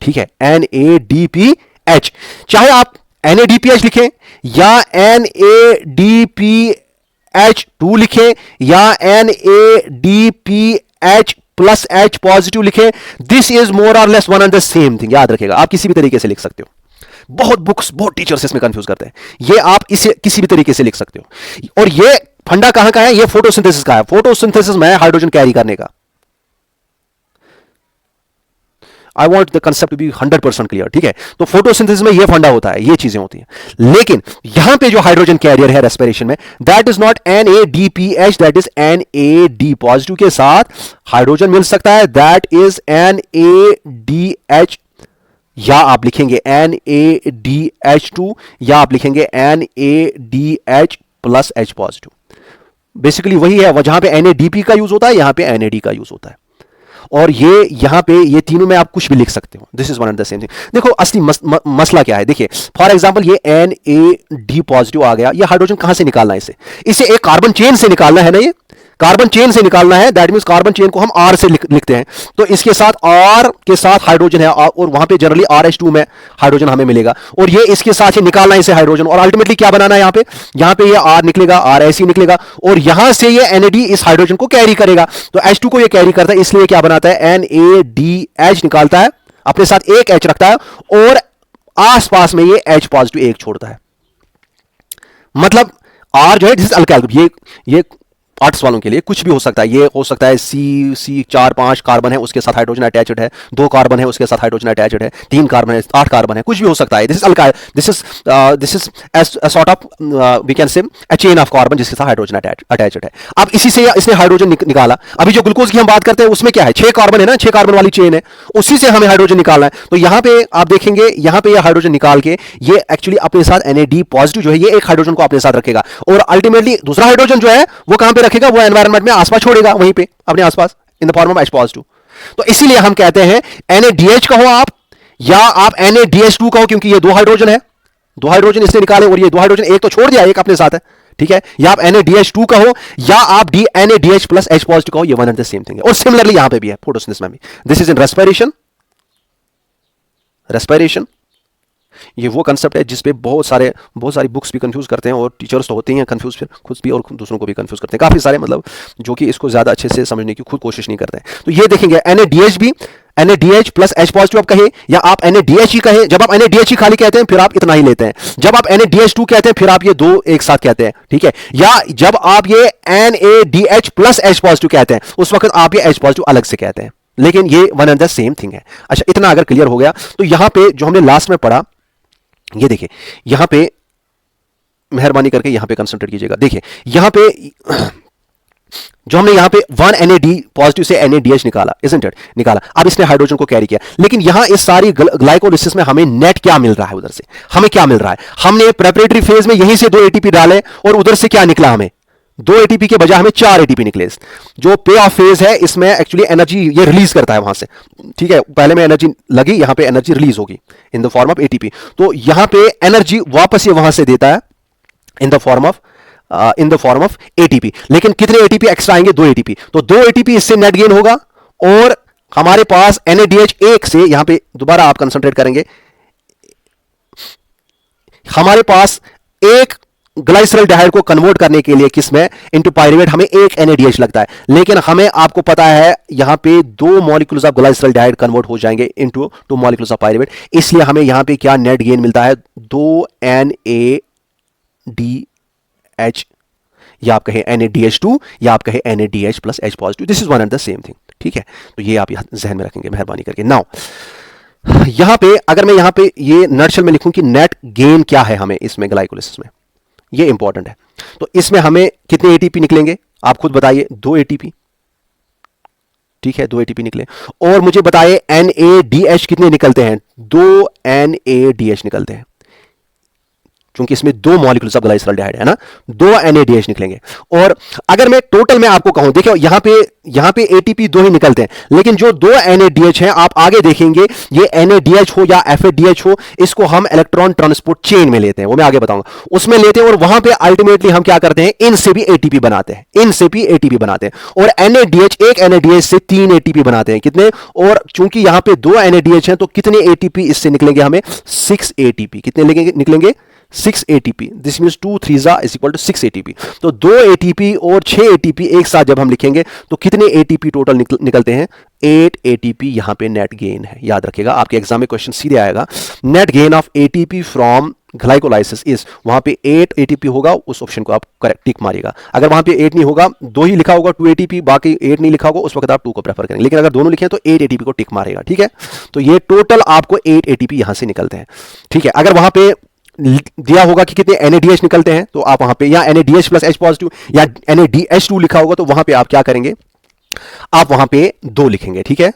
ठीक है, NADPH। चाहे आप NADPH लिखें या NADPH2 लिखें या NADPH प्लस H पॉजिटिव लिखें, दिस इज मोर और less one and the same thing. याद रखिएगा, आप किसी भी तरीके से लिख सकते हो। बहुत टीचर्स इसमें कंफ्यूज करते हैं, ये आप इसे किसी भी तरीके से लिख सकते हो। और ये फंडा कहां का है, ये फोटोसिंथेसिस का है। फोटोसिंथेसिस में हाइड्रोजन कैरी करने का। I want the concept to be 100% clear, ठीक है। तो फोटोसिंथेसिस में ये फंडा होता है, ये चीजें होती हैं। लेकिन यहां पे जो हाइड्रोजन कैरियर है रेस्पिरेशन में, that is not NADPH, that is NAD positive के साथ हाइड्रोजन मिल सकता है, दैट इज NADH, या आप लिखेंगे NADH2, या आप लिखेंगे NADH plus H positive. Basically वही है, जहां पे NADP का यूज होता है, यहां पे NAD का यूज होता है। और ये यहां पे ये तीनों में आप कुछ भी लिख सकते हो, this is one and the same thing. देखो असली मसला क्या है, देखिए फॉर एग्जांपल ये NAD पॉजिटिव आ गया, ये हाइड्रोजन कहां से निकालना है, इसे एक कार्बन चेन से निकालना है ना, ये कार्बन चेन से निकालना है, दैट मींस कार्बन चेन को हम R से लिखते हैं, तो इसके साथ R के साथ हाइड्रोजन है, और वहां पे जनरली RH2 में हाइड्रोजन हमें मिलेगा, और ये इसके साथ ही निकालना है इसे हाइड्रोजन, और अल्टीमेटली क्या बनाना है, यहां पे ये R निकलेगा, R ऐसे ही निकलेगा, और यहां से ये NAD इस हाइड्रोजन को कैरी करेगा, तो H2 को ये कैरी करता है, इसलिए क्या बनाता है, NADH निकालता है, अपने साथ एक H रखता है, और आसपास में ये H पॉजिटिव एक छोड़ता है। मतलब R जो है दिस इज अल्काइल ग्रुप, ये आर्ट्स वालों के लिए कुछ भी हो सकता है, ये हो सकता है C 4-5 कार्बन है, उसके साथ हाइड्रोजन अटैच्ड है, 2 कार्बन है, उसके साथ हाइड्रोजन अटैच्ड है, 3 कार्बन है, 8 कार्बन है, कुछ भी हो सकता है। This is alkyl, this is a sort of we can say a chain of carbon जिसके साथ हाइड्रोजन अटैच्ड है। अब इसी से इसने हाइड्रोजन निकाला। अभी जो ग्लूकोज की हम बात करते हैं उसमें क्या है, 6 कार्बन है ना, 6 कार्बन वाली चेन है, उसी से हमें हाइड्रोजन निकालना है। तो यहां पे आप देखेंगे, यहां पे ये हाइड्रोजन निकाल के ये एक्चुअली अपने साथ NAD पॉजिटिव जो है, ये एक हाइड्रोजन को अपने साथ रखेगा, और अल्टीमेटली दूसरा हाइड्रोजन जो है वो कहां पे रखेगा, वो एनवायरनमेंट में आसपास छोड़ेगा, वहीं पे अपने आसपास in the form of H positive. तो इसीलिए हम कहते हैं NADH कहो आप, या आप NADH2 कहो, क्योंकि ये 2 हाइड्रोजन है, 2 हाइड्रोजन इसने निकाले, और ये 2 हाइड्रोजन एक तो छोड़ दिया, एक अपने साथ है, ठीक है। या आप NADH2 कहो, या आप NADH प्लस H पॉजिटिव कहो, ये one and the same thing है। और सिमिलरली यहां पे भी है फोटोसिंथेसिस में भी, दिस इज इन रेस्पिरेशन। ये वो कंसेप्ट है जिसपे बहुत सारी बुक्स भी कंफ्यूज करते हैं, और टीचर्स तो होते हैं कंफ्यूज, फिर खुद भी और दूसरों को भी कंफ्यूज करते हैं काफी सारे, मतलब जो कि इसको ज्यादा अच्छे से समझने की खुद कोशिश नहीं करते हैं। तो ये देखेंगे NADH भी, NADH प्लस H पॉजिटिव आप कहे, या आप NADH ही कहे। जब आप NADH ही खाली कहते हैं फिर आप इतना ही लेते हैं, जब आप NADH2 कहते हैं फिर आप ये 2 एक साथ कहते हैं, ठीक है। या जब आप ये NADH प्लस H पॉजिटिव कहते हैं, उस वक्त आप ये H पॉजिटिव अलग से कहते हैं, लेकिन ये one and the same thing है। अच्छा, इतना अगर क्लियर हो गया, तो यहां पे जो हमने लास्ट में पढ़ा, ये देखिए यहां पे मेहरबानी करके यहां पे कंसंट्रेट कीजिएगा। देखिए यहां पे जो हमने यहां पे 1 NAD पॉजिटिव से NADH निकाला, isn't it? निकाला, अब इसने हाइड्रोजन को कैरी किया, लेकिन यहां इस सारी ग्लाइकोलिसिस में हमें नेट क्या मिल रहा है, उधर से हमें क्या मिल रहा है, हमने प्रेपरेटरी फेज में यहीं से 2 ATP डाले, और उधर से क्या निकला, हमें 2 ATP के बजाय हमें 4 ATP निकले। जो पे ऑफ फेज है, इसमें एक्चुअली एनर्जी ये रिलीज करता है वहां से, ठीक है। पहले में एनर्जी लगी, यहां पे एनर्जी रिलीज होगी in the form of ATP, तो यहां पे एनर्जी वापस ये वहां से देता है in the form of ATP। लेकिन कितने ATP एक्स्ट्रा आएंगे, 2 ATP, तो 2 ATP इससे नेट गेन होगा, और हमारे पास NADH 1 से, यहां पे दोबारा आप कंसंट्रेट करेंगे, हमारे पास एक ग्लाइसरल्डिहाइड को कन्वर्ट करने के लिए किसमें, इनटू पाइरुवेट, हमें एक NADH लगता है, लेकिन हमें आपको पता है यहां पे 2 मॉलिक्यूल्स ऑफ ग्लाइसरल्डिहाइड कन्वर्ट हो जाएंगे इनटू 2 मॉलिक्यूल्स ऑफ पाइरुवेट, इसलिए हमें यहां पे क्या नेट गेन मिलता है, 2 NADH, या आप कहें NADH2, या आप कहें NADH plus H positive, this is one and the same thing, ठीक है। तो ये आप जहन में रखेंगे मेहरबानी करके। नाउ यहां पे अगर मैं यहां पे ये नटशेल में लिखूं कि नेट गेन क्या है हमें इसमें ग्लाइकोलिसिस में, ये इंपॉर्टेंट है। तो इसमें हमें कितने ATP निकलेंगे, आप खुद बताइए, 2 ATP, ठीक है, 2 एटीपी निकले। और मुझे बताए NADH कितने निकलते हैं? 2 NADH निकलते हैं, क्योंकि इसमें 2 मॉलिक्यूल्स ऑफ ग्लाइसरॉल्डिहाइड है ना, 2 NADH निकलेंगे। और अगर मैं टोटल में आपको कहूं, देखिए यहां पे ATP 2 ही निकलते हैं, लेकिन जो 2 NADH हैं आप आगे देखेंगे, ये NADH हो या FADH हो, इसको हम इलेक्ट्रॉन ट्रांसपोर्ट चेन में लेते हैं, वो मैं आगे बताऊंगा, उसमें लेते हैं। और वहां पे अल्टीमेटली हम क्या करते हैं, इनसे भी ATP बनाते हैं, इनसे भी ATP बनाते हैं। और NADH, एक NADH से 3 ATP बनाते हैं, कितने? और चूंकि यहां पे 2 NADH हैं, तो कितने ATP इससे निकलेंगे हमें? 6 ATP। कितने निकलेंगे? 6 ATP। This means 2 3 is equal to 6 ATP। तो 2 ATP और 6 ATP एक साथ जब हम लिखेंगे तो कितने ATP टोटल निकलते हैं? 8 ATP यहां पे नेट गेन है। याद रखिएगा, आपके एग्जाम में क्वेश्चन सीधे आएगा, net gain of ATP from glycolysis is, वहां पे 8 ATP होगा, उस ऑप्शन को आप करेक्ट टिक मारिएगा। अगर वहां पे 8 नहीं होगा, 2 ही लिखा होगा 2 ATP, बाकी 8 नहीं लिखा होगा, उस वक्त आप 2 को प्रेफर करेंगे। लेकिन अगर दोनों लिखे हैं तो 8 ATP को टिक मारेगा, ठीक है। तो ये टोटल आपको 8 ATP यहां से निकलते हैं, ठीक है। अगर वहां पे दिया होगा कि कितने NADH निकलते हैं, तो आप वहां पे या NADH प्लस H पॉजिटिव या NADH2 लिखा होगा, तो वहां पे आप क्या करेंगे? आप वहां पे 2 लिखेंगे, ठीक है।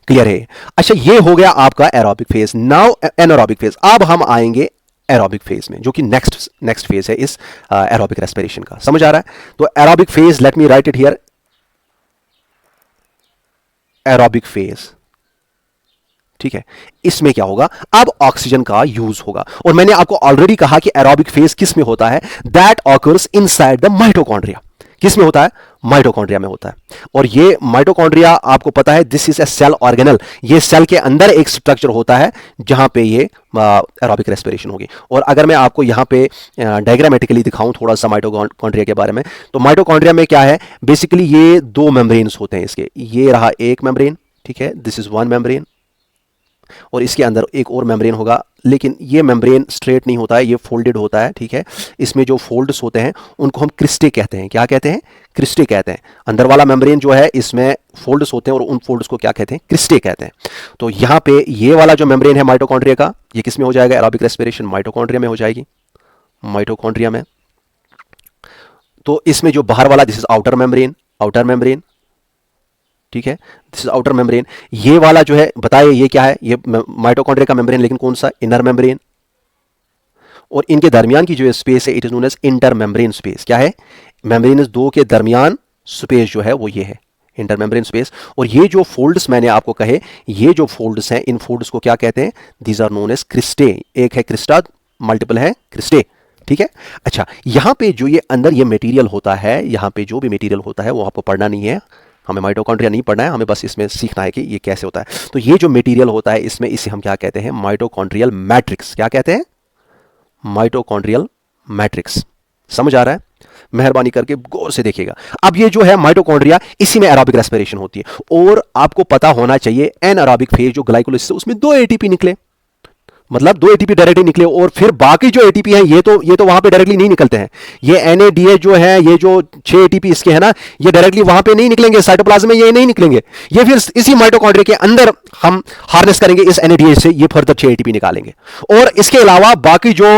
क्लियर है? अच्छा, ये हो गया आपका aerobic phase. Now anaerobic phase. अब हम आएंगे एरोबिक फेज में, जो कि नेक्स्ट फेज है इस एरोबिक रेस्पिरेशन का। समझ आ रहा है? तो aerobic phase, let me right it here, aerobic phase, ठीक है। इसमें क्या होगा? अब ऑक्सीजन का यूज होगा। और मैंने आपको ऑलरेडी कहा कि एरोबिक फेज किस में होता है? That occurs inside the mitochondria. किस में होता है? माइटोकॉन्ड्रिया में होता है। और ये माइटोकॉन्ड्रिया आपको पता है, this is a cell organelle. ये सेल के अंदर एक स्ट्रक्चर होता है जहां पे ये एरोबिक रेस्पिरेशन होगी। और अगर मैं आपको यहां पे डायग्रामेटिकली दिखाऊं थोड़ा सा माइटोकॉन्ड्रिया के बारे में, तो माइटोकॉन्ड्रिया में क्या है? बेसिकली ये 2 मेम्ब्रेन्स होते हैं इसके। ये रहा एक मेम्ब्रेन, ठीक है, दिस इज 1 मेम्ब्रेन, और इसके अंदर एक और मेम्ब्रेन होगा, लेकिन ये मेम्ब्रेन स्ट्रेट नहीं होता है, ये फोल्डेड होता है, ठीक है। इसमें जो फोल्ड्स होते हैं उनको हम क्रिस्टे कहते हैं। क्या कहते हैं? क्रिस्टे कहते हैं। अंदर वाला मेम्ब्रेन जो है, इसमें फोल्ड्स होते हैं और उन फोल्ड्स को क्या कहते हैं? क्रिस्टे कहते हैं। तो यहाँ पे ये वाला जो मेम्ब्रेन है माइटोकॉन्ड्रिया का, ये किस में हो जाएगा? एरोबिक रेस्पिरेशन माइटोकॉन्ड्रिया में हो जाएगी, माइटोकॉन्ड्रिया में। तो इसमें जो बाहर वाला, दिस इज आउटर मेम्ब्रेन, ठीक है, दिस इज आउटर मेम्ब्रेन। ये वाला जो है, बताइए ये क्या है? ये माइटोकॉन्ड्रिया का मेम्ब्रेन, लेकिन कौन सा? Inner membrane. और इनके दरमियान की जो स्पेस है, it is known as inter membrane space. क्या है? मेम्ब्रेन 2 के दरमियान स्पेस जो है वो ये है, इंटर मेम्ब्रेन स्पेस। और ये जो फोल्ड्स मैंने आपको कहे, ये जो फोल्ड्स हैं, इन फोल्ड्स को क्या कहते हैं? These are known as cristae. एक है क्रिस्टा, मल्टीपल है क्रिस्टे, ठीक है। अच्छा, यहां पे जो ये अंदर ये मटेरियल होता है, यहां पे जो भी मटेरियल होता है वो आपको पढ़ना नहीं है, हमें माइटोकॉन्ड्रिया नहीं पढ़ना है, हमें बस इसमें सीखना है कि ये कैसे होता है। तो ये जो मटेरियल होता है इसमें, इसे हम क्या कहते हैं? Mitochondrial matrix. क्या कहते हैं? Mitochondrial matrix. समझ आ रहा है? मेहरबानी करके गौर से देखिएगा। अब ये जो है माइटोकॉन्ड्रिया, इसी में एरोबिक रेस्पिरेशन होती है। और आपको पता होना चाहिए, एनारोबिक फेज जो ग्लाइकोलाइसिस, उसमें 2 ATP निकले, मतलब 2 ATP डायरेक्टली निकले। और फिर बाकी जो ATP है, ये तो वहां पे डायरेक्टली नहीं निकलते हैं। ये NADH जो है, ये जो 6 ATP इसके है ना, ये डायरेक्टली वहां पे नहीं निकलेंगे, साइटोप्लाज्म में ये नहीं निकलेंगे। ये फिर इसी माइटोकॉन्ड्रिया के अंदर हम हार्नेस करेंगे इस NADH से, ये फर्दर 6 ATP निकालेंगे। और इसके अलावा बाकी जो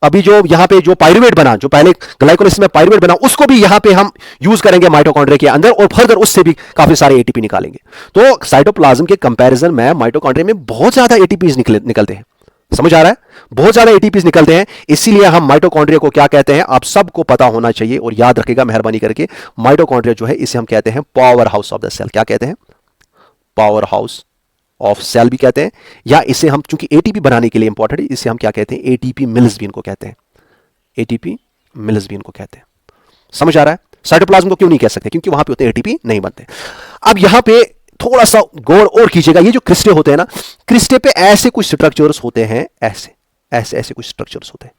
अभी जो यहां पे जो पाइरुवेट बना, जो पहले ग्लाइकोलाइसिस में पाइरुवेट बना, उसको भी यहां पे हम यूज करेंगे माइटोकॉन्ड्रिया के अंदर, और फर्दर उससे भी काफी सारे ATP निकालेंगे। तो साइटोप्लाज्म के कंपैरिजन में माइटोकॉन्ड्रिया में बहुत ज्यादा ATPs निकलते हैं। समझ आ रहा है? बहुत ज्यादा ATPs निकलते हैं, इसीलिए हम माइटोकॉन्ड्रिया को क्या कहते हैं? आप सबको पता होना चाहिए और याद रखिएगा मेहरबानी करके। माइटोकॉन्ड्रिया जो है, इसे हम कहते हैं powerhouse of the cell. क्या कहते हैं? पावर हाउस ऑफ सेल भी कहते हैं, या इसे हम, चूंकि ATP बनाने के लिए इंपॉर्टेंट है, इसे हम क्या कहते हैं? ATP मिल्स भी इनको कहते हैं, ATP मिल्स भी इनको कहते हैं। समझ आ रहा है? साइटोप्लाज्म को क्यों नहीं कह सकते? क्योंकि वहां पे उतने ATP नहीं बनते। अब यहां पे थोड़ा सा गौर और कीजिएगा, ये जो क्रिस्टे होते हैं ना, क्रिस्टे पे ऐसे कुछ स्ट्रक्चर्स होते हैं, ऐसे कुछ स्ट्रक्चर्स होते हैं,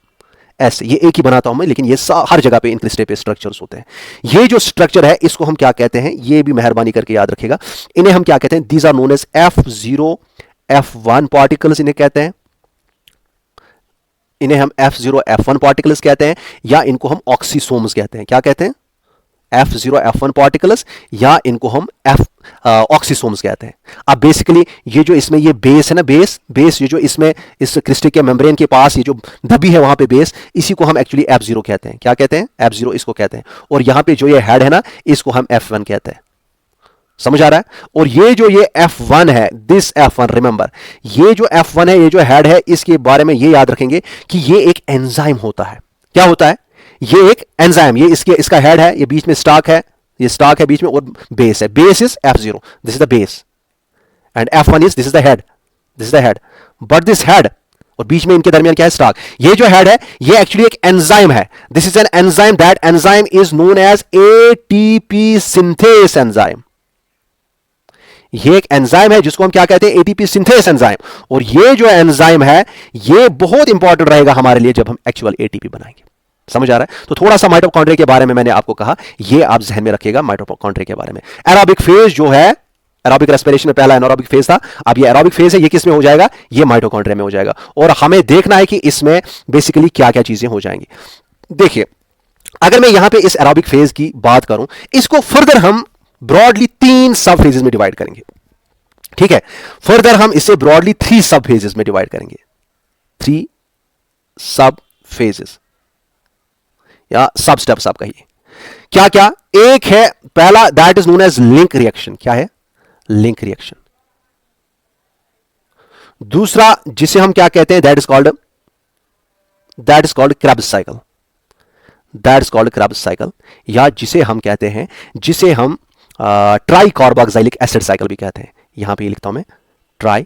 ऐसे। ये एक ही बनाता हूं मैं, लेकिन ये हर जगह पे इन क्रिस्टे पे स्ट्रक्चर्स होते हैं। ये जो स्ट्रक्चर है, इसको हम क्या कहते हैं? ये भी मेहरबानी करके याद रखिएगा, इन्हें हम क्या कहते हैं? These are known as F0 F1 particles इन्हें कहते हैं। इन्हें हम F0 F1 पार्टिकल्स कहते हैं, या इनको हम ऑक्सीसोम्स कहते हैं। क्या कहते हैं? F0 F1 पार्टिकल्स, या इनको हम ऑक्सीसोम्स कहते हैं। अब बेसिकली ये जो इसमें ये बेस है ना, बेस ये जो इसमें इस क्रिस्टल के मेम्ब्रेन के पास ये जो दबी है वहां पे बेस, इसी को हम एक्चुअली F0 कहते हैं। क्या कहते हैं? F0 इसको कहते हैं। और यहां पे जो ये हेड है ना, इसको हम F1 कहते हैं। समझ आ रहा है? और ये F1 है, दिस F1, रिमेंबर ये जो F1 है, ये जो हेड है, इसके बारे में ये याद रखेंगे कि ये एक एंजाइम होता है। क्या होता है? ये एक एंजाइम, ये इसका हेड है, ये बीच में स्टार्क है, ये स्टार्क है बीच में, और बेस है। Base is F0, this is the base, and F1 is, this is the head, this is the head. But this head और बीच में इनके दरमियान क्या है? स्टार्क। ये जो हेड है, ये एक्चुअली एक एंजाइम है। This is an enzyme, that enzyme is known as ATP synthase enzyme. ये एक एंजाइम है जिसको हम क्या कहते हैं? ATP synthase enzyme. और ये जो एंजाइम है, ये बहुत इंपॉर्टेंट रहेगा हमारे लिए जब हम एक्चुअल एटीपी बनाएंगे। समझ आ रहा है? तो थोड़ा सा माइटोकॉन्ड्रिया के बारे में मैंने आपको कहा, ये आप जहन में रखिएगा माइटोकॉन्ड्रिया के बारे में। एरोबिक फेज जो है, एरोबिक रेस्पिरेशन में पहला एनारोबिक फेज था, अब ये एरोबिक फेज है, ये किस में हो जाएगा? ये माइटोकॉन्ड्रिया में हो जाएगा। और हमें देखना है कि इसमें बेसिकली क्या क्या चीजें हो जाएंगी। देखिए, अगर मैं यहां पे इस एरोबिक फेज की बात करूं, इसको फर्दर हम ब्रॉडली 3 सब फेजेस में डिवाइड करेंगे। ठीक है? फर्दर हम इसे ब्रॉडली 3 सब फेजेस में डिवाइड करेंगे। 3 सब फेजेस या सब स्टेप्स आप कहिए। क्या क्या? एक है पहला, that is known as link reaction. क्या है? Link reaction. दूसरा जिसे हम क्या कहते हैं? That is called Krebs cycle. That is called Krebs cycle, या जिसे हम कहते हैं, जिसे हम ट्राई कार्बोक्सिलिक एसिड साइकिल भी कहते हैं। यहां पे लिखता हूं मैं, ट्राई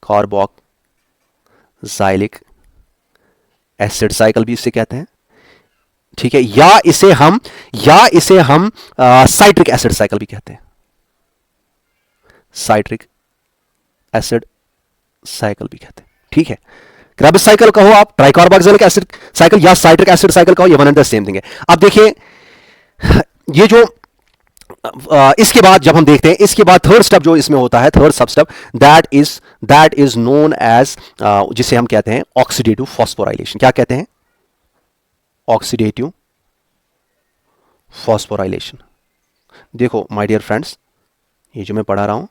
कार्बोक्सिलिक एसिड साइकिल भी इसे कहते हैं। ठीक है? या इसे हम साइट्रिक एसिड साइकिल भी कहते हैं। साइट्रिक एसिड साइकिल भी कहते हैं। ठीक है? क्रेब्स साइकिल कहो आप, ट्राइकार्बोक्सिलिक एसिड साइकिल या साइट्रिक एसिड साइकिल कहो, ये one and the same thing है। अब देखिए, ये जो इसके बाद जब हम देखते हैं, इसके बाद थर्ड स्टेप जो इसमें होता है, third sub step, that is known as, जिसे हम कहते हैं ऑक्सीडेटिव फॉस्फोराइलेशन। क्या कहते हैं? Oxidative phosphorylation. देखो माय डियर फ्रेंड्स, ये जो मैं पढ़ा रहा हूं,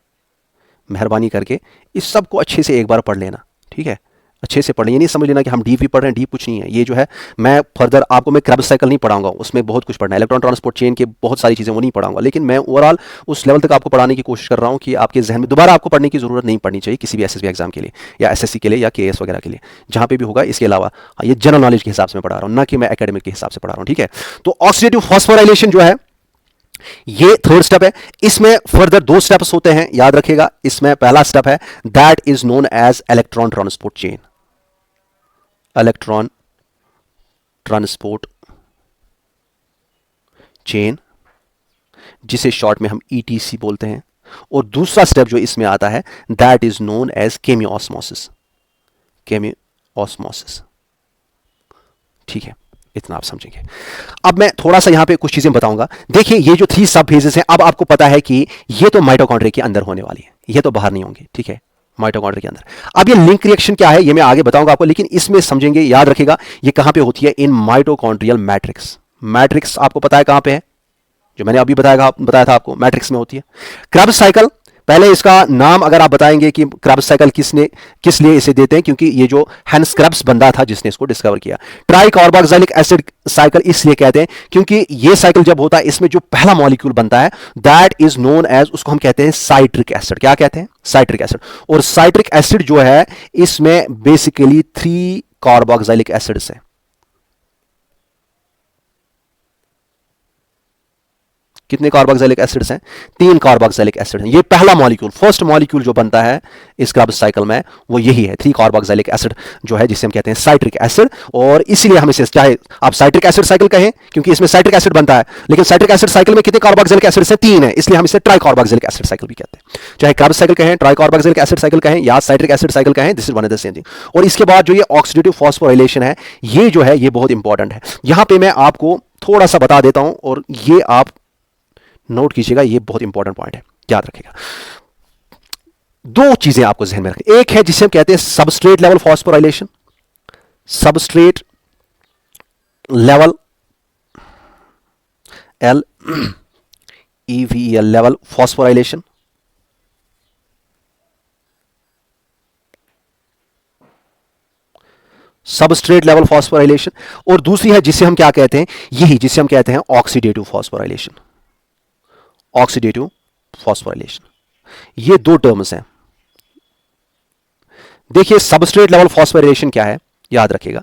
मेहरबानी करके इस सब को अच्छे से एक बार पढ़ लेना। ठीक है? अच्छे से पढ़ लें, ये नहीं समझ लेना कि हम डीप भी पढ़ रहे हैं, डीप कुछ नहीं है। ये जो है, मैं फर्दर आपको मैं क्रेब्स साइकिल नहीं पढ़ाऊंगा, उसमें बहुत कुछ पढ़ना है, इलेक्ट्रॉन ट्रांसपोर्ट चेन के बहुत सारी चीज़ें वो नहीं पढ़ाऊंगा, लेकिन मैं ओवरऑल उस लेवल तक आपको पढ़ाने की कोशिश कर रहा हूँ कि आपके जहन में दोबारा आपको पढ़ने की जरूरत नहीं पड़नी चाहिए किसी भी एसएसबी एग्जाम के लिए, या एसएससी के लिए, या केएस वगैरह के लिए, जहाँ पे भी होगा। इसके अलावा ये जनरल नॉलेज के हिसाब से मैं पढ़ा रहा हूँ, ना कि मैं एकेडमिक के हिसाब से पढ़ा रहा हूँ। ठीक है? तो ऑक्सीडेटिव फॉस्फोराइलेशन जो है, ये थर्ड स्टेप है। इसमें फर्दर 2 स्टेप्स होते हैं, याद रखिएगा। इसमें पहला स्टेप है, that is known as electron transport chain. Electron transport chain, जिसे शॉर्ट में हम ईटीसी बोलते हैं। और दूसरा स्टेप जो इसमें आता है, that is known as chemiosmosis. Chemiosmosis. ठीक है? इतना आप समझेंगे। अब मैं थोड़ा सा यहां पे कुछ चीजें बताऊंगा। देखिए, ये जो 3 सब फेजेस हैं, अब आपको पता है कि ये तो माइटोकॉन्ड्रिया के अंदर होने वाली है, ये तो बाहर नहीं होंगे। ठीक है? माइटोकॉन्ड्रिया के अंदर। अब ये लिंक रिएक्शन क्या है, ये मैं आगे बताऊंगा आपको, लेकिन इसमें समझेंगे, याद रखिएगा, ये कहां पे होती है? इन माइटोकॉन्ड्रियल मैट्रिक्स। मैट्रिक्स आपको पता है कहां पे है? जो मैंने अभी बताया था आपको, मैट्रिक्स में होती है। क्रेब्स साइकिल, पहले इसका नाम अगर आप बताएंगे कि क्रेब्स साइकिल किस लिए इसे देते हैं, क्योंकि ये जो हैंस क्रेब्स बंदा था जिसने इसको डिस्कवर किया। ट्राई कार्बोक्सिलिक एसिड साइकिल इसलिए कहते हैं क्योंकि ये साइकिल जब होता है, इसमें जो पहला मॉलिक्यूल बनता है, दैट इज नोन एज, उसको हम कहते हैं साइट्रिक एसिड। क्या कहते हैं? Citric acid. और साइट्रिक एसिड जो है, इसमें बेसिकली 3 कार्बोक्सिलिक एसिड्स हैं। कितने कार्बोक्सिलिक एसिड्स हैं? 3 कार्बोक्सिलिक एसिड हैं। ये पहला मॉलिक्यूल, फर्स्ट मॉलिक्यूल जो बनता है इस क्रेब्स साइकिल में, वो यही है, 3 कार्बोक्सिलिक एसिड जो है, जिसे हम कहते हैं साइट्रिक एसिड। और इसीलिए हम इसे, चाहे आप साइट्रिक एसिड साइकिल कहें, क्योंकि इसमें साइट्रिक एसिड बनता है, लेकिन साइट्रिक एसिड साइकिल में कितने कार्बोक्सिलिक एसिड्स हैं? 3 है, इसलिए हम इसे ट्राई कार्बोक्सिलिक एसिड साइकिल भी कहते हैं। चाहे क्रेब्स साइकिल कहें, ट्राई कार्बोक्सिलिक एसिड साइकिल कहें, या साइट्रिक एसिड साइकिल कहें, this is one and the same thing. और इसके बाद जो ये ऑक्सीडेटिव फॉस्फोराइलेशन है, ये जो है, ये बहुत इंपॉर्टेंट है। यहां पे मैं आपको थोड़ा सा बता देता हूं, और ये आप नोट कीजिएगा, ये बहुत इंपॉर्टेंट पॉइंट है, याद रखिएगा। 2 चीजें आपको ध्यान में रखें। एक है जिसे हम कहते हैं substrate level phosphorylation. Substrate level, LEVEL level phosphorylation. Substrate level phosphorylation. और दूसरी है जिसे हम क्या कहते हैं, यही जिसे हम कहते हैं ऑक्सीडेटिव फॉस्फोराइलेशन। Oxidative phosphorylation. ये दो टर्म्स हैं। देखिए सबस्ट्रेट लेवल फॉस्फोराइलेशन क्या है, याद रखिएगा।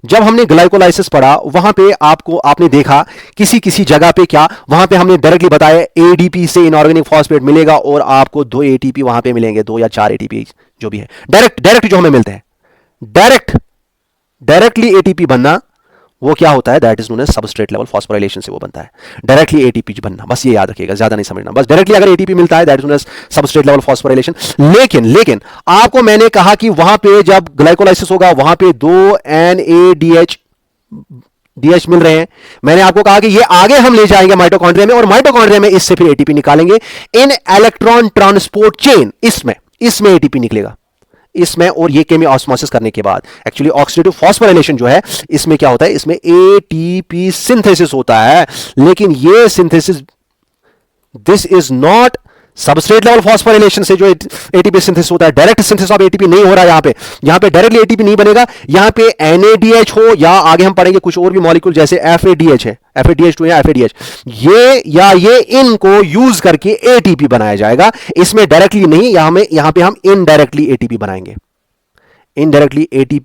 जब हमने ग्लाइकोलाइसिस पढ़ा वहां पे आपने देखा किसी किसी जगह पे क्या, वहां पे हमने डायरेक्टली बताया एडीपी से इनऑर्गेनिक फॉस्फेट मिलेगा और आपको 2 एटीपी वहां पे मिलेंगे, 2 या 4 एटीपी जो भी है, डायरेक्ट जो हमें मिलते हैं, डायरेक्टली एटीपी बनना वो क्या होता है, that is known as substrate level phosphorylation से वो बनता है, डायरेक्टली एटीपी बनना। बस ये याद रखिएगा, ज्यादा नहीं समझना, बस डायरेक्टली अगर एटीपी मिलता है that is known as substrate level phosphorylation. लेकिन आपको मैंने कहा कि वहां पे जब ग्लाइकोलाइसिस होगा वहां पे 2 NADH मिल रहे हैं। मैंने आपको कहा कि ये आगे हम ले जाएंगे माइटोकॉन्ड्रिया में, और माइटोकॉन्ड्रिया में इससे फिर एटीपी निकालेंगे इन इलेक्ट्रॉन ट्रांसपोर्ट चेन, इसमें एटीपी निकलेगा इसमें। और ये केमी ऑस्मोसिस करने के बाद एक्चुअली ऑक्सीडेटिव फॉस्फोराइलेशन जो है इसमें क्या होता है, इसमें एटीपी सिंथेसिस होता है। लेकिन ये synthesis, this is not substrate level phosphorylation से जो एटीपी सिंथेसिस होता है, डायरेक्ट सिंथेसिस ऑफ एटीपी नहीं हो रहा है यहां पे डायरेक्टली एटीपी नहीं बनेगा। यहां पे NADH हो या आगे हम पढ़ेंगे कुछ और भी मॉलिक्यूल जैसे FADH है, FADH2 या FADH, ये इनको यूज करके एटीपी बनाया जाएगा। इसमें डायरेक्टली नहीं, यहां पे हम इनडायरेक्टली एटीपी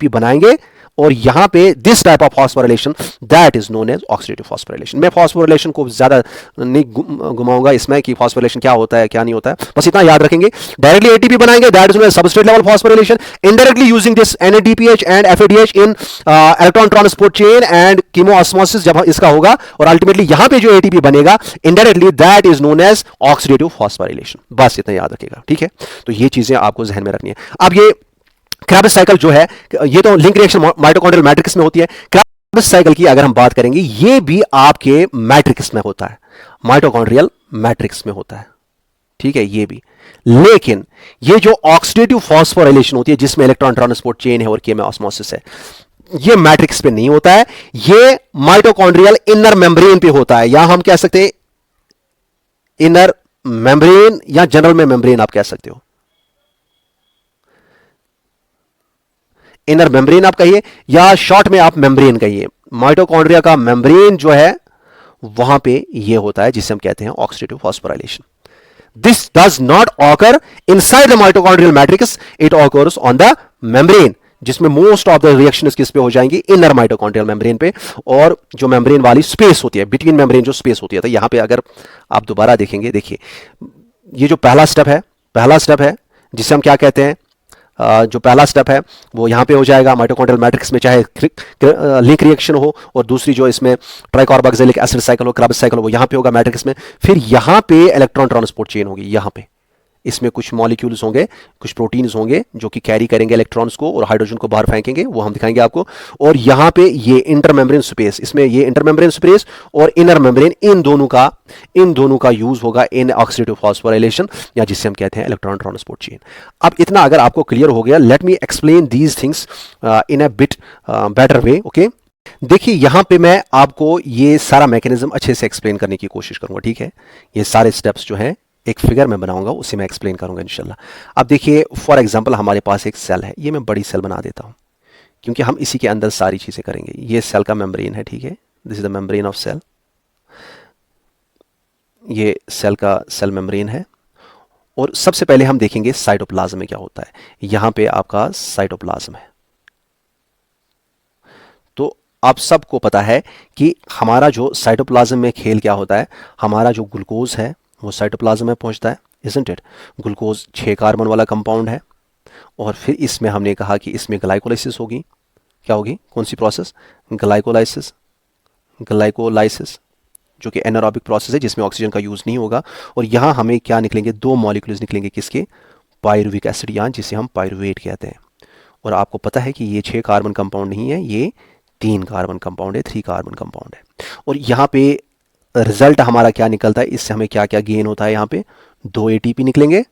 बनाएंगे। और यहां पे this type of phosphorylation that is known as oxidative phosphorylation. मैं फॉस्फोराइलेशन को ज्यादा नहीं घुमाऊंगा इसमें कि फॉस्फोराइलेशन क्या होता है क्या नहीं होता है, बस इतना याद रखेंगे। डायरेक्टली एटीपी बनाएंगे that is known as substrate level phosphorylation, indirectly using this NADPH and FADH in electron transport chain and chemiosmosis जब इसका होगा, और अल्टीमेटली यहां पे जो एटीपी बनेगा indirectly that is known as oxidative phosphorylation. बस इतना याद रखिएगा, ठीक है। तो ये चीजें आपको जहन में रखनी है। अब ये क्रेब्स साइकिल जो है, ये तो लिंक रिएक्शन माइटोकॉन्ड्रियल मैट्रिक्स में होती है। क्रेब्स साइकिल की अगर हम बात करेंगे, ये भी आपके मैट्रिक्स में होता है, माइटोकॉन्ड्रियल मैट्रिक्स में होता है, ठीक है, ये भी। लेकिन ये जो ऑक्सीडेटिव फॉस्फोराइलेशन होती है जिसमें इलेक्ट्रॉन ट्रांसपोर्ट चेन है और केमी ऑस्मोसिस है, ये मैट्रिक्स पे नहीं होता है, ये माइटोकॉन्ड्रियल इनर मेम्ब्रेन पे होता है, या हम कह सकते हैं इनर मेम्ब्रेन या जनरल में मेम्ब्रेन आप कह सकते हो। इनर मेम्ब्रेन आप कहिए या शॉर्ट में आप मेम्ब्रेन कहिए। माइटोकॉन्ड्रिया का मेम्ब्रेन जो है वहां पे ये होता है जिसे हम कहते हैं oxidative phosphorylation. This does not occur inside the mitochondrial matrix, it occurs on the membrane, जिसमें मोस्ट ऑफ द रिएक्शन किस पे हो जाएंगी, इनर माइटोकॉन्ड्रियल मेम्ब्रेन पे। और जो मेम्ब्रेन वाली स्पेस होती है, बिटवीन मेम्ब्रेन जो स्पेस होती है, तो यहां पे अगर आप दोबारा देखेंगे, देखिए ये जो पहला स्टेप है जिसे हम क्या कहते हैं, जो पहला स्टेप है वो यहां पे हो जाएगा माइटोकॉन्ड्रियल मैट्रिक्स में, चाहे लिंक रिएक्शन हो, और दूसरी जो इसमें ट्राइकार्बोक्सिलिक एसिड साइकिल हो, क्रेब्स साइकिल हो, वो यहां पे होगा मैट्रिक्स में। फिर यहां पे इलेक्ट्रॉन ट्रांसपोर्ट चेन होगी, यहां पे इसमें कुछ मॉलिक्यूल्स होंगे, कुछ प्रोटीन्स होंगे जो कि कैरी करेंगे इलेक्ट्रॉन्स को और हाइड्रोजन को बाहर फेंकेंगे, वो हम दिखाएंगे आपको। और यहां पे ये इंटरमेम्ब्रेन स्पेस, इसमें ये इंटरमेम्ब्रेन स्पेस और इनर मेम्ब्रेन, इन दोनों का यूज होगा इन ऑक्सीडेटिव फॉस्फोराइलेशन, या जिसे हम कहते हैं इलेक्ट्रॉन ट्रांसपोर्ट चेन। अब इतना अगर आपको क्लियर हो गया, let me explain these things in a bit better way, okay. देखिए यहां पे मैं आपको ये सारा मैकेनिज्म अच्छे से एक्सप्लेन करने की कोशिश करूंगा, ठीक है। ये सारे स्टेप्स जो हैं एक फिगर में बनाऊंगा, उसे मैं एक्सप्लेन करूंगा इंशाल्लाह। अब देखिए फॉर एग्जांपल हमारे पास एक सेल है, ये मैं बड़ी सेल बना देता हूं क्योंकि हम इसी के अंदर सारी चीजें करेंगे। ये सेल का मेम्ब्रेन है, ठीक है, this is the membrane of cell. ये सेल का सेल मेम्ब्रेन है। और सबसे पहले हम देखेंगे साइटोप्लाज्म में क्या होता है। यहां पे आपका साइटोप्लाज्म है। तो आप सबको पता है कि हमारा जो साइटोप्लाज्म में खेल क्या होता है, हमारा जो ग्लूकोज है वो साइटोप्लाज्म में पहुंचता है, इजंट इट। ग्लूकोज 6 कार्बन वाला कंपाउंड है, और फिर इसमें हमने कहा कि इसमें ग्लाइकोलाइसिस होगी। क्या होगी, कौन सी प्रोसेस, ग्लाइकोलाइसिस जो कि एनारोबिक प्रोसेस है जिसमें ऑक्सीजन का यूज नहीं होगा। और यहां हमें क्या निकलेंगे, 2 मॉलिक्यूल्स निकलेंगे, किसके, पायरुविक एसिड, या जिसे हम पायरुवेट कहते हैं। और आपको पता है कि ये 6 कार्बन कंपाउंड नहीं है, ये 3 कार्बन कंपाउंड है, 3 कार्बन कंपाउंड है। और यहाँ पे रिजल्ट हमारा क्या निकलता है, इससे हमें क्या क्या गेन होता है, यहाँ पे 2 ATP निकलेंगे,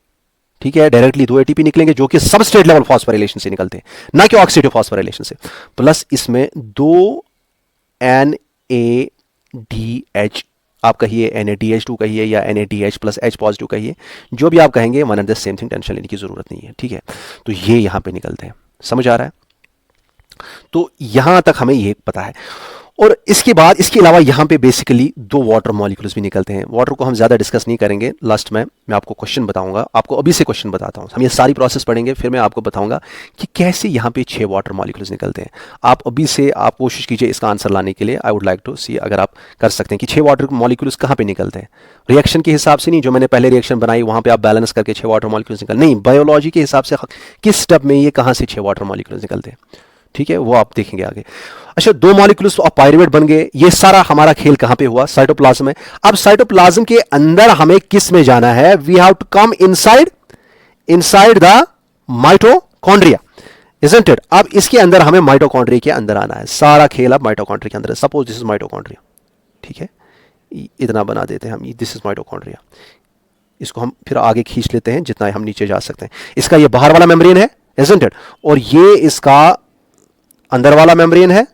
ठीक है, डायरेक्टली 2 ATP निकलेंगे जो कि सबस्ट्रेट लेवल फॉस्फोराइलेशन से निकलते हैं, ना कि ऑक्सीडेटिव फॉस्फोराइलेशन से। प्लस इसमें 2 NADH, आप कहिए NADH2 कहिए या NADH प्लस H पॉजिटिव कहिए, जो भी आप कहेंगे, one and the same thing, tension लेने की जरूरत नहीं है, ठीक है। तो ये यहां पे निकलते हैं, समझ आ रहा है। तो यहां तक हमें ये पता है। और इसके बाद इसके अलावा यहां पे बेसिकली दो वाटर मॉलिक्यूल्स भी निकलते हैं। वाटर को हम ज्यादा डिस्कस नहीं करेंगे, लास्ट में मैं आपको क्वेश्चन बताऊंगा, आपको अभी से क्वेश्चन बताता हूं। हम ये सारी प्रोसेस पढ़ेंगे, फिर मैं आपको बताऊंगा कि कैसे यहां पे 6 वाटर मॉलिक्यूल्स निकलते हैं। आप अभी से आप कोशिश कीजिए इसका आंसर लाने के लिए। आई वुड लाइक टू सी अगर आप कर सकते हैं कि 6 वाटर मॉलिक्यूल्स कहां पे निकलते हैं। रिएक्शन के हिसाब से नहीं, जो मैंने पहले रिएक्शन बनाई वहां पे आप बैलेंस करके 6 वाटर मॉलिक्यूल्स निकल, नहीं, बायोलॉजी के हिसाब से किस स्टेप में ये कहां से 6 वाटर मॉलिक्यूल्स निकलते हैं, ठीक है, वो आप देखेंगे आगे। अच्छा, 2 मॉलिक्यूल्स ऑफ पायरुवेट बन गए। ये सारा हमारा खेल कहां पे हुआ? साइटोप्लाज्म में। अब साइटोप्लाज्म के अंदर हमें किस में जाना है? We have to come inside the mitochondria, isn't it? अब इसके अंदर हमें माइटोकॉन्ड्रिया के अंदर आना है। सारा खेल अब माइटोकॉन्ड्रिया के अंदर है। सपोज दिस इज माइटोकॉन्ड्रिया, ठीक है, इतना बना देते हैं हम, दिस इज माइटोकॉन्ड्रिया। इसको हम फिर आगे खींच लेते हैं जितना हम नीचे जा सकते हैं। इसका ये बाहर वाला मेम्ब्रेन है, इजंट इट? और ये इसका अंदर वाला मेम्ब्रेन है,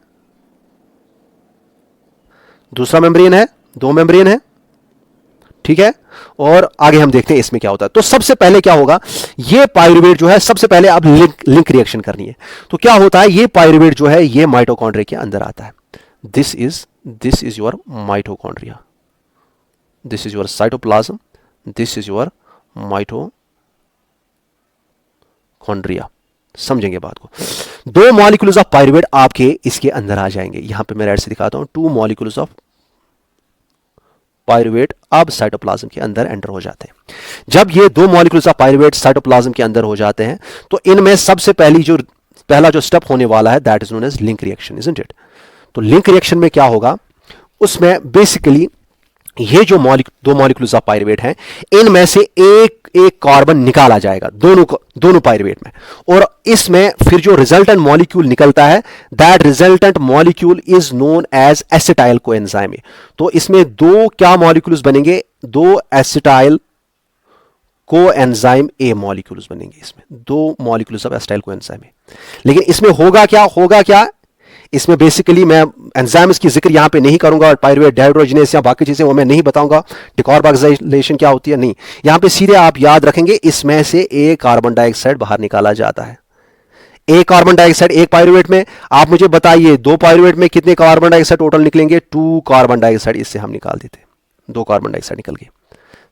दूसरा मेम्ब्रेन है, 2 मेम्ब्रेन है, ठीक है। और आगे हम देखते हैं इसमें क्या होता है। तो सबसे पहले क्या होगा, ये पायरुवेट जो है, सबसे पहले अब लिंक रिएक्शन करनी है। तो क्या होता है, ये पायरुवेट जो है ये माइटोकॉन्ड्रिया के अंदर आता है। This is your mitochondria, this is your cytoplasm, this is your mitochondria. समझेंगे बात को। 2 मॉलिक्यूल्स ऑफ पायरुवेट आपके इसके अंदर आ जाएंगे। यहां पे मैं रेड से दिखाता हूं, 2 मॉलिक्यूल्स ऑफ पायरुवेट अब साइटोप्लाज्म के अंदर एंटर हो जाते हैं। जब ये 2 मॉलिक्यूल्स ऑफ पायरुवेट साइटोप्लाज्म के अंदर हो जाते हैं, तो इनमें सबसे पहला जो स्टेप होने वाला है, that is known as link reaction, isn't it? तो लिंक रिएक्शन में क्या होगा, उसमें बेसिकली ये जो 2 मॉलिक्यूल्स ऑफ पायरुवेट हैं, इनमें से एक कार्बन निकाला जाएगा दोनों पायरुवेट में, और इसमें फिर जो रिजल्टेंट मॉलिक्यूल निकलता है, that resultant molecule is known as acetyl coenzyme. तो इसमें 2 क्या मॉलिक्यूल्स बनेंगे? 2 एसिटाइल कोएंजाइम ए मॉलिक्यूल्स बनेंगे। इसमें 2 molecules of acetyl coenzyme A. लेकिन इसमें होगा क्या इसमें बेसिकली मैं एंजाइम्स की जिक्र यहां पे नहीं करूंगा, पायरुवेट डिहाइड्रोजिनेस या बाकी चीजें वो मैं नहीं बताऊंगा, डिकार्बोक्सिलेशन क्या होती है, नहीं। यहां पे सीधे आप याद रखेंगे, इसमें से एक कार्बन डाइऑक्साइड बाहर निकाला जाता है। एक कार्बन डाइऑक्साइड एक पायरुवेट में। आप मुझे बताइए 2 पायरुवेट में कितने कार्बन डाइऑक्साइड टोटल निकलेंगे? 2 कार्बन डाइऑक्साइड इससे हम निकाल देते हैं, 2 कार्बन डाइऑक्साइड निकल गए।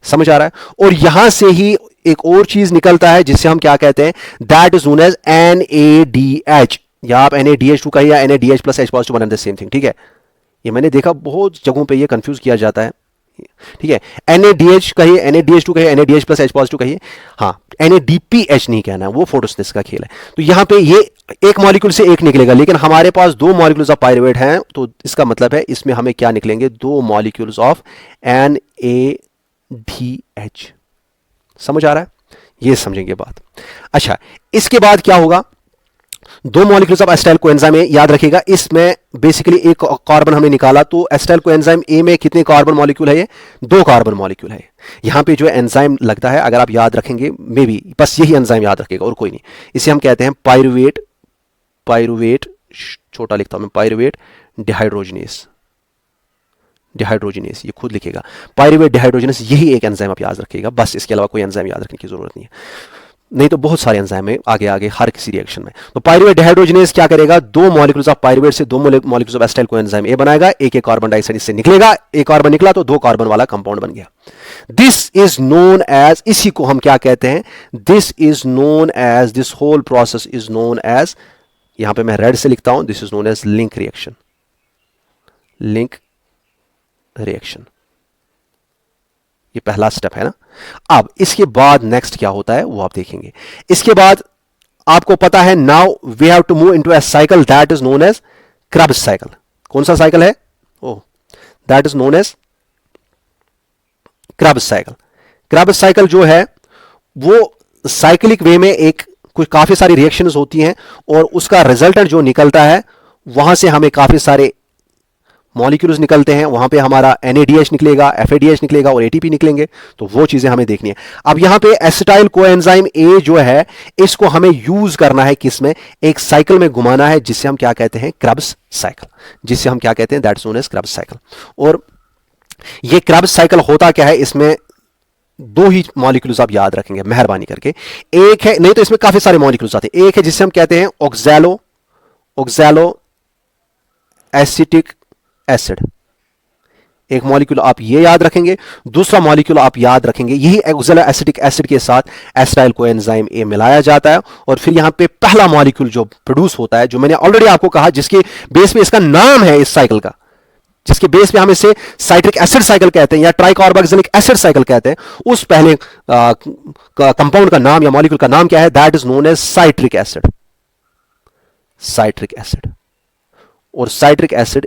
समझ आ रहा है? और यहां से ही एक और चीज निकलता है जिससे हम क्या कहते हैं, that is known as NADH, या आप NADH2 कहिए या NADH plus H positive, one and the same thing, ठीक है। ये मैंने देखा बहुत जगहों पे ये कंफ्यूज किया जाता है, ठीक है। NADH कहिए, NADH2 कहिए, NADH प्लस H पॉजिटिव कहिए, हाँ, NADPH नहीं कहना है, वो फोटोसिंथेसिस का खेल है। तो यहां पे ये एक मॉलिक्यूल से एक निकलेगा, लेकिन हमारे पास 2 मॉलिक्यूल्स ऑफ पायरुवेट हैं, तो इसका मतलब है इसमें हमें क्या निकलेंगे? 2 मॉलिक्यूल्स ऑफ NADH। समझ आ रहा है? ये समझेंगे बात। अच्छा, इसके बाद क्या होगा, 2 molecules of acetyl coenzyme A, याद रखिएगा, इसमें बेसिकली एक कार्बन हमने निकाला, तो एसिटाइल कोएंजाइम ए में कितने कार्बन मॉलिक्यूल है? ये 2 कार्बन मॉलिक्यूल है। यहां पे जो एंजाइम लगता है, अगर आप याद रखेंगे, मे बी बस यही एंजाइम याद रखिएगा और कोई नहीं, इसे हम कहते हैं पायरुवेट, छोटा लिखता हूं मैं, पायरुवेट डिहाइड्रोजिनेस, ये खुद लिखेगा, पायरुवेट डिहाइड्रोजिनेस, यही एक एंजाइम आप याद रखिएगा, बस इसके अलावा कोई एंजाइम याद रखने की जरूरत नहीं है, नहीं तो बहुत सारे एंजाइम है आगे हर किसी रिएक्शन में। तो पायरुवेट डिहाइड्रोजिनेस क्या करेगा, 2 मॉलिक्यूल्स ऑफ पायरुवेट से 2 molecules of acetyl coenzyme A बनाएगा, एक कार्बन डाइऑक्साइड इससे निकलेगा, एक कार्बन निकला तो 2 कार्बन वाला कंपाउंड बन गया। दिस इज नोन एज, इसी को हम क्या कहते हैं, this is known as, this whole process is known as, यहां पे मैं रेड से लिखता हूं, this is known as link reaction. ये पहला स्टेप है ना। अब इसके बाद नेक्स्ट क्या होता है वो आप देखेंगे। इसके बाद आपको पता है, now we have to move into a cycle that is known as Krebs cycle. कौन सा साइकिल है? Oh, that is known as Krebs cycle. Krebs cycle जो है वो साइक्लिक वे में कुछ काफी सारी रिएक्शंस होती हैं, और उसका रिजल्टेंट जो निकलता है वहां से हमें काफी सारे मॉलिक्यूल्स निकलते हैं, वहां पे हमारा NADH निकलेगा, FADH निकलेगा और ATP निकलेंगे। तो वो चीजें हमें देखनी है। अब यहां पे एसिटाइल कोएंजाइम ए जो है, इसको हमें यूज करना है किसमें, एक साइकिल में घुमाना है, जिससे हम क्या कहते हैं, क्रब्स साइकिल, जिससे हम क्या कहते हैं, that's known as Krebs cycle. और ये क्रब्स साइकिल होता क्या है, इसमें 2 ही मॉलिक्यूल्स आप याद रखेंगे मेहरबानी करके। एक है, नहीं तो इसमें काफी सारे मॉलिक्यूल्स आते हैं, एक है जिससे हम कहते हैं ऑक्सैलो एसिटिक एसिड। एक मॉलिक्यूल आप ये याद रखेंगे, दूसरा मॉलिक्यूल आप याद रखेंगे, यही ऑक्सैलोएसिटिक एसिड के साथ एसिटाइल कोएंजाइम ए मिलाया जाता है और फिर यहां पे पहला मॉलिक्यूल जो प्रोड्यूस होता है, जो मैंने ऑलरेडी आपको कहा, जिसके बेस पे इसका नाम है इस साइकिल का, जिसके बेस पे हम इसे साइट्रिक एसिड साइकिल कहते हैं या ट्राइकार्बोक्सिलिक एसिड साइकिल कहते हैं, उस पहले कंपाउंड का नाम या मॉलिक्यूल का नाम क्या है? That is known as citric acid. Citric acid. और साइट्रिक एसिड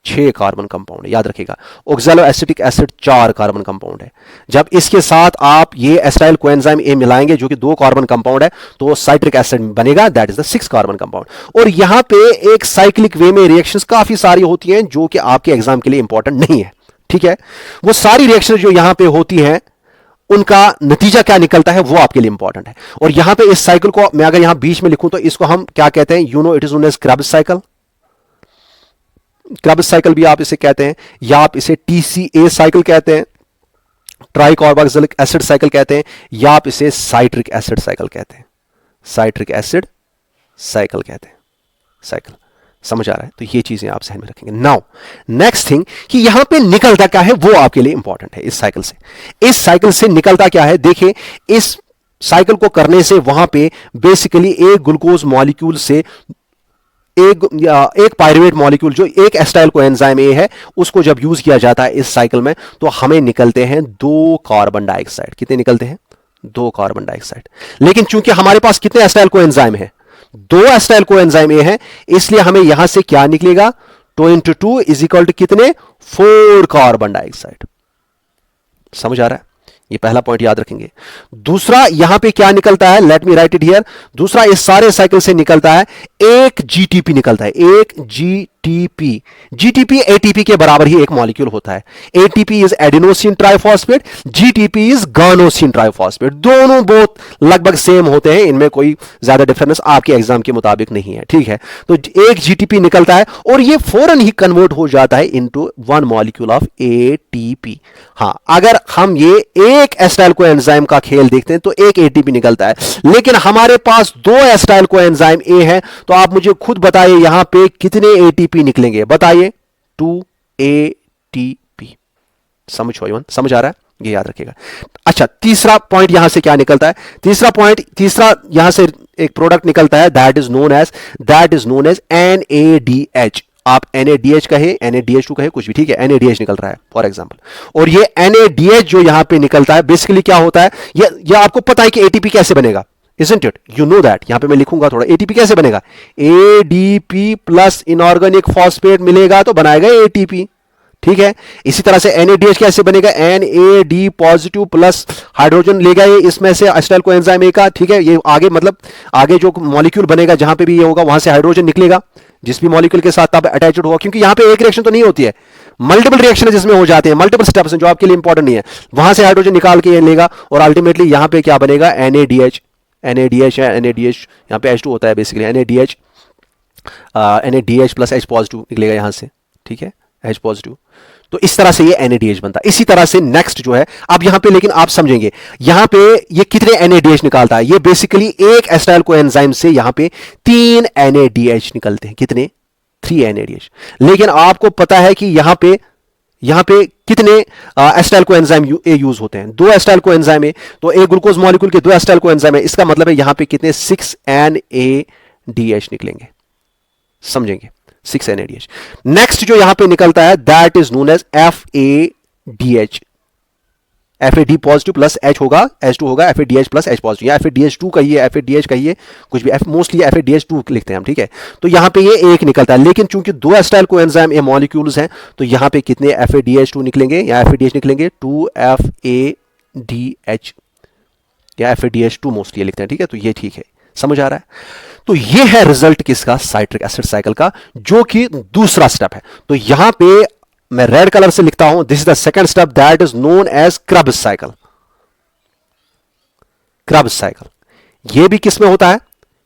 6 कार्बन कंपाउंड है, याद रखिएगा। ऑक्सैलोएसिटिक एसिड 4 कार्बन कंपाउंड है। जब इसके साथ आप ये एसिटाइल कोएंजाइम ए मिलाएंगे जो कि 2 कार्बन कंपाउंड है, तो साइट्रिक एसिड बनेगा, that is the 6 carbon compound. और यहां पे एक साइक्लिक वे में रिएक्शंस काफी सारी होती हैं जो कि आपके एग्जाम के लिए इंपॉर्टेंट नहीं है, ठीक है। वो सारी रिएक्शन जो यहां पे होती हैं, उनका नतीजा क्या निकलता है वो आपके लिए इंपॉर्टेंट है। और यहां पे इस साइकिल को मैं अगर यहां बीच में लिखूं तो इसको हम क्या कहते हैं? You know it is known as Krebs cycle. Krebs cycle भी आप इसे कहते हैं, या आप इसे TCA साइकिल कहते हैं, ट्राइकार्बोक्सिलिक एसिड साइकिल कहते हैं, या आप इसे साइट्रिक एसिड साइकिल कहते हैं। साइट्रिक एसिड साइकिल कहते हैं, साइकिल। समझ आ रहा है? तो ये चीजें आप ध्यान में रखेंगे। नाउ नेक्स्ट थिंग कि यहां पे निकलता क्या है वो आपके लिए इंपॉर्टेंट है। इस साइकिल से निकलता क्या है? देखिए, इस साइकिल को करने से वहां पे बेसिकली एक ग्लूकोज मॉलिक्यूल से एक पायरुवेट मॉलिक्यूल जो एक एसिटाइल कोएंजाइम ए है, उसको जब यूज किया जाता है इस साइकिल में, तो हमें निकलते हैं 2 कार्बन डाइऑक्साइड। कितने निकलते हैं? 2 कार्बन डाइऑक्साइड। लेकिन चूंकि हमारे पास कितने एसिटाइल कोएंजाइम है? 2 एसिटाइल कोएंजाइम ए है, इसलिए हमें यहां से क्या निकलेगा? 2 × 2 इज इक्वल टू कितने? 4 कार्बन डाइऑक्साइड। समझ आ रहा है? ये पहला पॉइंट याद रखेंगे। दूसरा यहां पे क्या निकलता है? Let me right it here. दूसरा इस सारे साइकिल से निकलता है एक GTP निकलता है, एक GTP। GTP ATP के बराबर ही एक मॉलिक्यूल होता है। ATP is adenosine triphosphate, GTP is guanosine triphosphate. दोनों बहुत लगभग सेम होते हैं, इनमें कोई ज्यादा डिफरेंस आपके एग्जाम के मुताबिक नहीं है, ठीक है। तो एक GTP निकलता है और ये फौरन ही कन्वर्ट हो जाता है इनटू 1 मॉलिक्यूल ऑफ ATP। हां, अगर हम ये एक एसिटाइल कोएंजाइम का खेल देखते हैं तो एक ATP निकलता है, लेकिन हमारे पास 2 एसिटाइल कोएंजाइम ए है, तो आप मुझे खुद बताइए यहां पे कितने ATP निकलेंगे? बताइए। 2 ATP। समझ आ रहा है? ये याद रखिएगा। अच्छा, तीसरा पॉइंट यहां से क्या निकलता है? तीसरा यहां से एक प्रोडक्ट निकलता है, that is known as NADH। आप NADH कहे, NADH2 कहे, कुछ भी, ठीक है। NADH निकल रहा है फॉर एग्जांपल। और ये NADH जो यहां पे निकलता है, बेसिकली क्या होता है? ये आपको पता है कि ATP कैसे बनेगा, isn't it? You know that। यहां पे मैं लिखूंगा थोड़ा, ATP कैसे बनेगा? ADP प्लस इनऑर्गेनिक फॉस्फेट मिलेगा तो बनाएगा ATP, ठीक है। इसी तरह से NADH कैसे बनेगा? NAD पॉजिटिव प्लस हाइड्रोजन लेगा ये इसमें से एसिटाइल कोएंजाइम ए का, ठीक है। ये आगे मतलब आगे जो मॉलिक्यूल बनेगा जहां पे भी ये होगा वहां से हाइड्रोजन निकलेगा, जिस भी मॉलिक्यूल के साथ तब अटैच्ड होगा, क्योंकि यहां पे एक रिएक्शन तो नहीं होती है, मल्टीपल रिएक्शन जिसमें हो जाते हैं, मल्टीपल स्टेप्स जो आपके लिए इंपॉर्टेंट नहीं है, वहां से हाइड्रोजन निकाल के ये लेगा और अल्टीमेटली यहां पे क्या बनेगा? NADH है, NADH यहां पे H2 होता है basically, NADH plus H positive निकलेगा यहां से, ठीक है, H पॉजिटिव। तो इस तरह से ये NADH बनता है। इसी तरह से नेक्स्ट जो है, अब यहां पे लेकिन आप समझेंगे यहां पे ये कितने NADH निकालता है? ये बेसिकली एक एसिटाइल कोएंजाइम से यहां पे 3 NADH निकलते हैं। कितने? 3 NADH। लेकिन आपको पता है कि यहां पे कितने एसिटाइल कोएंजाइम यूज होते हैं? 2 एसिटाइल कोएंजाइम है, तो एक ग्लूकोज मॉलिक्यूल के 2 एसिटाइल कोएंजाइम है, इसका मतलब है यहां पे कितने? 6 NADH निकलेंगे। समझेंगे? 6 NADH। नेक्स्ट जो यहां पे निकलता है, that is known as FADH। FAD positive plus H होगा, H2 होगा, FADH प्लस H पॉजिटिव, या FADH2 कहिए, FADH कहिए, कुछ भी, मोस्टली FADH2 लिखते हैं हम, ठीक है। तो यहां पे ये एक निकलता है, लेकिन चूंकि 2 एसिटाइल कोएंजाइम ए मॉलिक्यूल्स हैं, तो यहां पे कितने FADH2 निकलेंगे या FADH निकलेंगे? 2 FADH या FADH2 मोस्टली लिखते हैं, ठीक है। तो ये ठीक है, समझ आ रहा है? तो ये है रिजल्ट किसका? साइट्रिक एसिड साइकिल का, जो कि दूसरा स्टेप है। तो यहां पे मैं रेड कलर से लिखता हूं, this is the second step, that is known as Krebs cycle. Krebs cycle ये भी किस में होता है?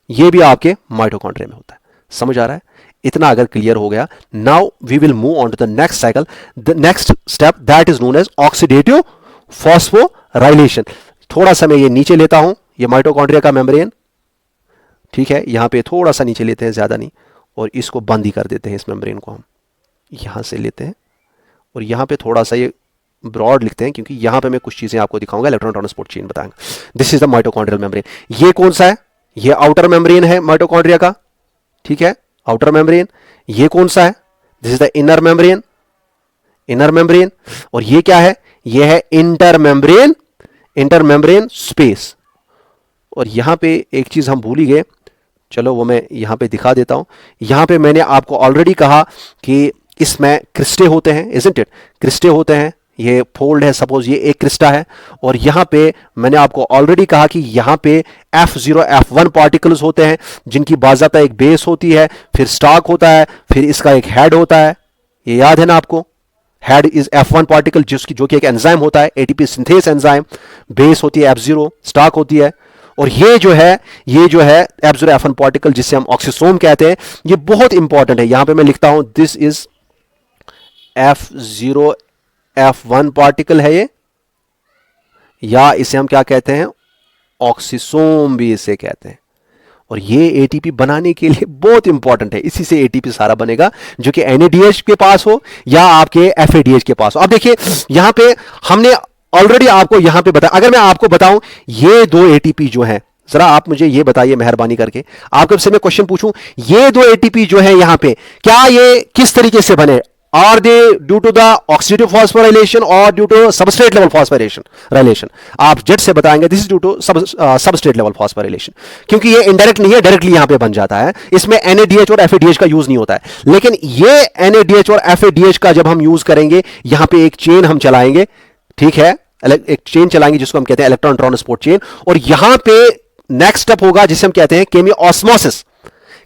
ये भी आपके माइटोकॉन्ड्रिया में होता है। समझ आ रहा है? इतना अगर क्लियर हो गया, now we will move on to the next cycle, the next step that is known as oxidative phosphorylation. थोड़ा सा मैं ये नीचे लेता हूं, ये माइटोकॉन्ड्रिया का मेम्ब्रेन, ठीक है। यहां पे थोड़ा सा नीचे लेते हैं, ज्यादा नहीं, और इसको बंद ही कर देते हैं इस मेम्ब्रेन को हम, यहां से लेते हैं और यहां पे थोड़ा सा ये ब्रॉड लिखते हैं, क्योंकि यहां पे मैं कुछ चीजें आपको दिखाऊंगा, इलेक्ट्रॉन ट्रांसपोर्ट चेन बताएंगे। This is the mitochondrial membrane. ये कौन सा है? ये आउटर मेम्ब्रेन है माइटोकॉन्ड्रिया का, ठीक है, आउटर मेम्ब्रेन। ये कौन सा है? This is the inner membrane, inner membrane. और ये क्या है? ये है inter membrane, inter membrane space. और यहां पे एक चीज हम भूल ही गए, चलो वो मैं यहां पे दिखा देता हूं। यहां पे मैंने आपको ऑलरेडी कहा कि इसमें क्रिस्टे होते हैं, इजंट इट? क्रिस्टे होते हैं, ये फोल्ड है, सपोज ये एक क्रिस्टा है, और यहां पे मैंने आपको ऑलरेडी कहा कि यहां पे F0 F1 पार्टिकल्स होते हैं, जिनकी बाज़ाब्ता एक बेस होती है, फिर स्टॉक होता है, फिर इसका एक हेड होता है। ये याद है ना आपको? हेड इज F1 पार्टिकल, जिसकी जो कि एक एंजाइम होता है, एटीपी सिंथेस एंजाइम। बेस होती है F0, स्टॉक होती है। और ये जो है F0 F1 पार्टिकल, जिसे हम ऑक्सीसोम कहते हैं, ये बहुत इंपॉर्टेंट है। यहां पे मैं लिखता हूं this is F0 F1 particle है ये, या इसे हम क्या कहते हैं? ऑक्सीसोम भी इसे कहते हैं। और ये एटीपी बनाने के लिए बहुत इंपॉर्टेंट है, इसी से एटीपी सारा बनेगा, जो कि NADH के पास हो या आपके FADH के पास हो। अब देखिए यहां पे हमने ऑलरेडी आपको यहां पे बताया, अगर मैं आपको बताऊं ये दो एटीपी जो है, जरा आप मुझे ये बताइए मेहरबानी करके, आपसे मैं क्वेश्चन पूछूं, ये दो एटीपी जो है यहां पे, क्या ये किस तरीके से बने? Are they due to the oxidative phosphorylation or due to substrate level phosphorylation? आप जेट से बताएंगे this is due to substrate level phosphorylation, क्योंकि ये इनडायरेक्ट नहीं है, डायरेक्टली यहां पे बन जाता है। इसमें NADH और FADH का यूज नहीं होता है, लेकिन ये NADH और FADH का जब हम यूज करेंगे, यहां पे एक चेन हम चलाएंगे, ठीक है, एक चेन चलाएंगे जिसको हम कहते हैं इलेक्ट्रॉन ट्रांसपोर्ट चेन। और यहां पे नेक्स्ट स्टेप होगा जिसे हम कहते हैं केमियोऑस्मोसिस,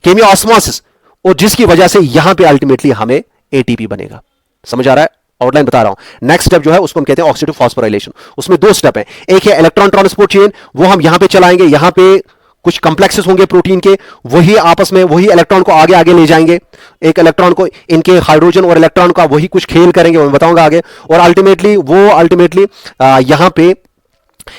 केमियोऑस्मोसिस, और जिसकी वजह से यहां पे अल्टीमेटली हमें एटीपी बनेगा। समझ आ रहा है? आउटलाइन बता रहा हूं। नेक्स्ट स्टेप जो है उसको हम कहते हैं ऑक्सीडेटिव फॉस्फोराइलेशन। उसमें दो स्टेप है, एक है इलेक्ट्रॉन ट्रांसपोर्ट चेन, वो हम यहां पे चलाएंगे, यहां पे कुछ कॉम्प्लेक्सेस होंगे प्रोटीन के, वही आपस में वही इलेक्ट्रॉन को आगे आगे ले जाएंगे, एक इलेक्ट्रॉन को, इनके हाइड्रोजन और इलेक्ट्रॉन का वही कुछ खेल करेंगे, वो मैं बताऊंगा आगे। और अल्टीमेटली यहां पे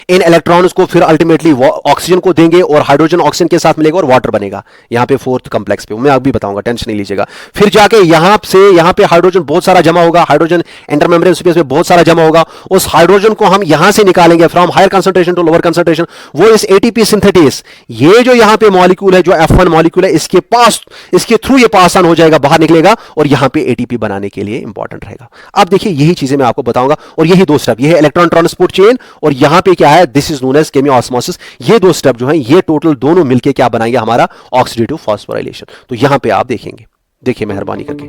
इन इलेक्ट्रॉन्स को फिर अल्टीमेटली ऑक्सीजन को देंगे, और हाइड्रोजन ऑक्सीजन के साथ मिलेगा और वाटर बनेगा यहां पे फोर्थ कॉम्प्लेक्स पे, मैं अभी बताऊंगा, टेंशन नहीं लीजिएगा। फिर जाके यहां पे हाइड्रोजन बहुत सारा जमा होगा, हाइड्रोजन इंटरमेम्ब्रेन स्पेस में बहुत सारा जमा होगा, उस हाइड्रोजन को हम यहां से निकालेंगे from higher concentration to lower concentration, वो इस एटीपी सिंथेटेस, ये जो यहां पे मॉलिक्यूल है, जो F1 मॉलिक्यूल है, इसके थ्रू ये पास ऑन हो जाएगा, बाहर निकलेगा, और यहां पे एटीपी बनाने के लिए इंपॉर्टेंट रहेगा। अब देखिए यही चीजें मैं आपको बताऊंगा, और यही दो स्टेप, ये है इलेक्ट्रॉन ट्रांसपोर्ट चेन, और यहां पे क्या है? This is known as chemiosmosis. ये दो स्टेप जो है, ये टोटल दोनों मिलके क्या बनाएंगे? हमारा ऑक्सीडेटिव फॉस्फोराइलेशन। तो यहां पे आप देखेंगे, देखिए मेहरबानी करके,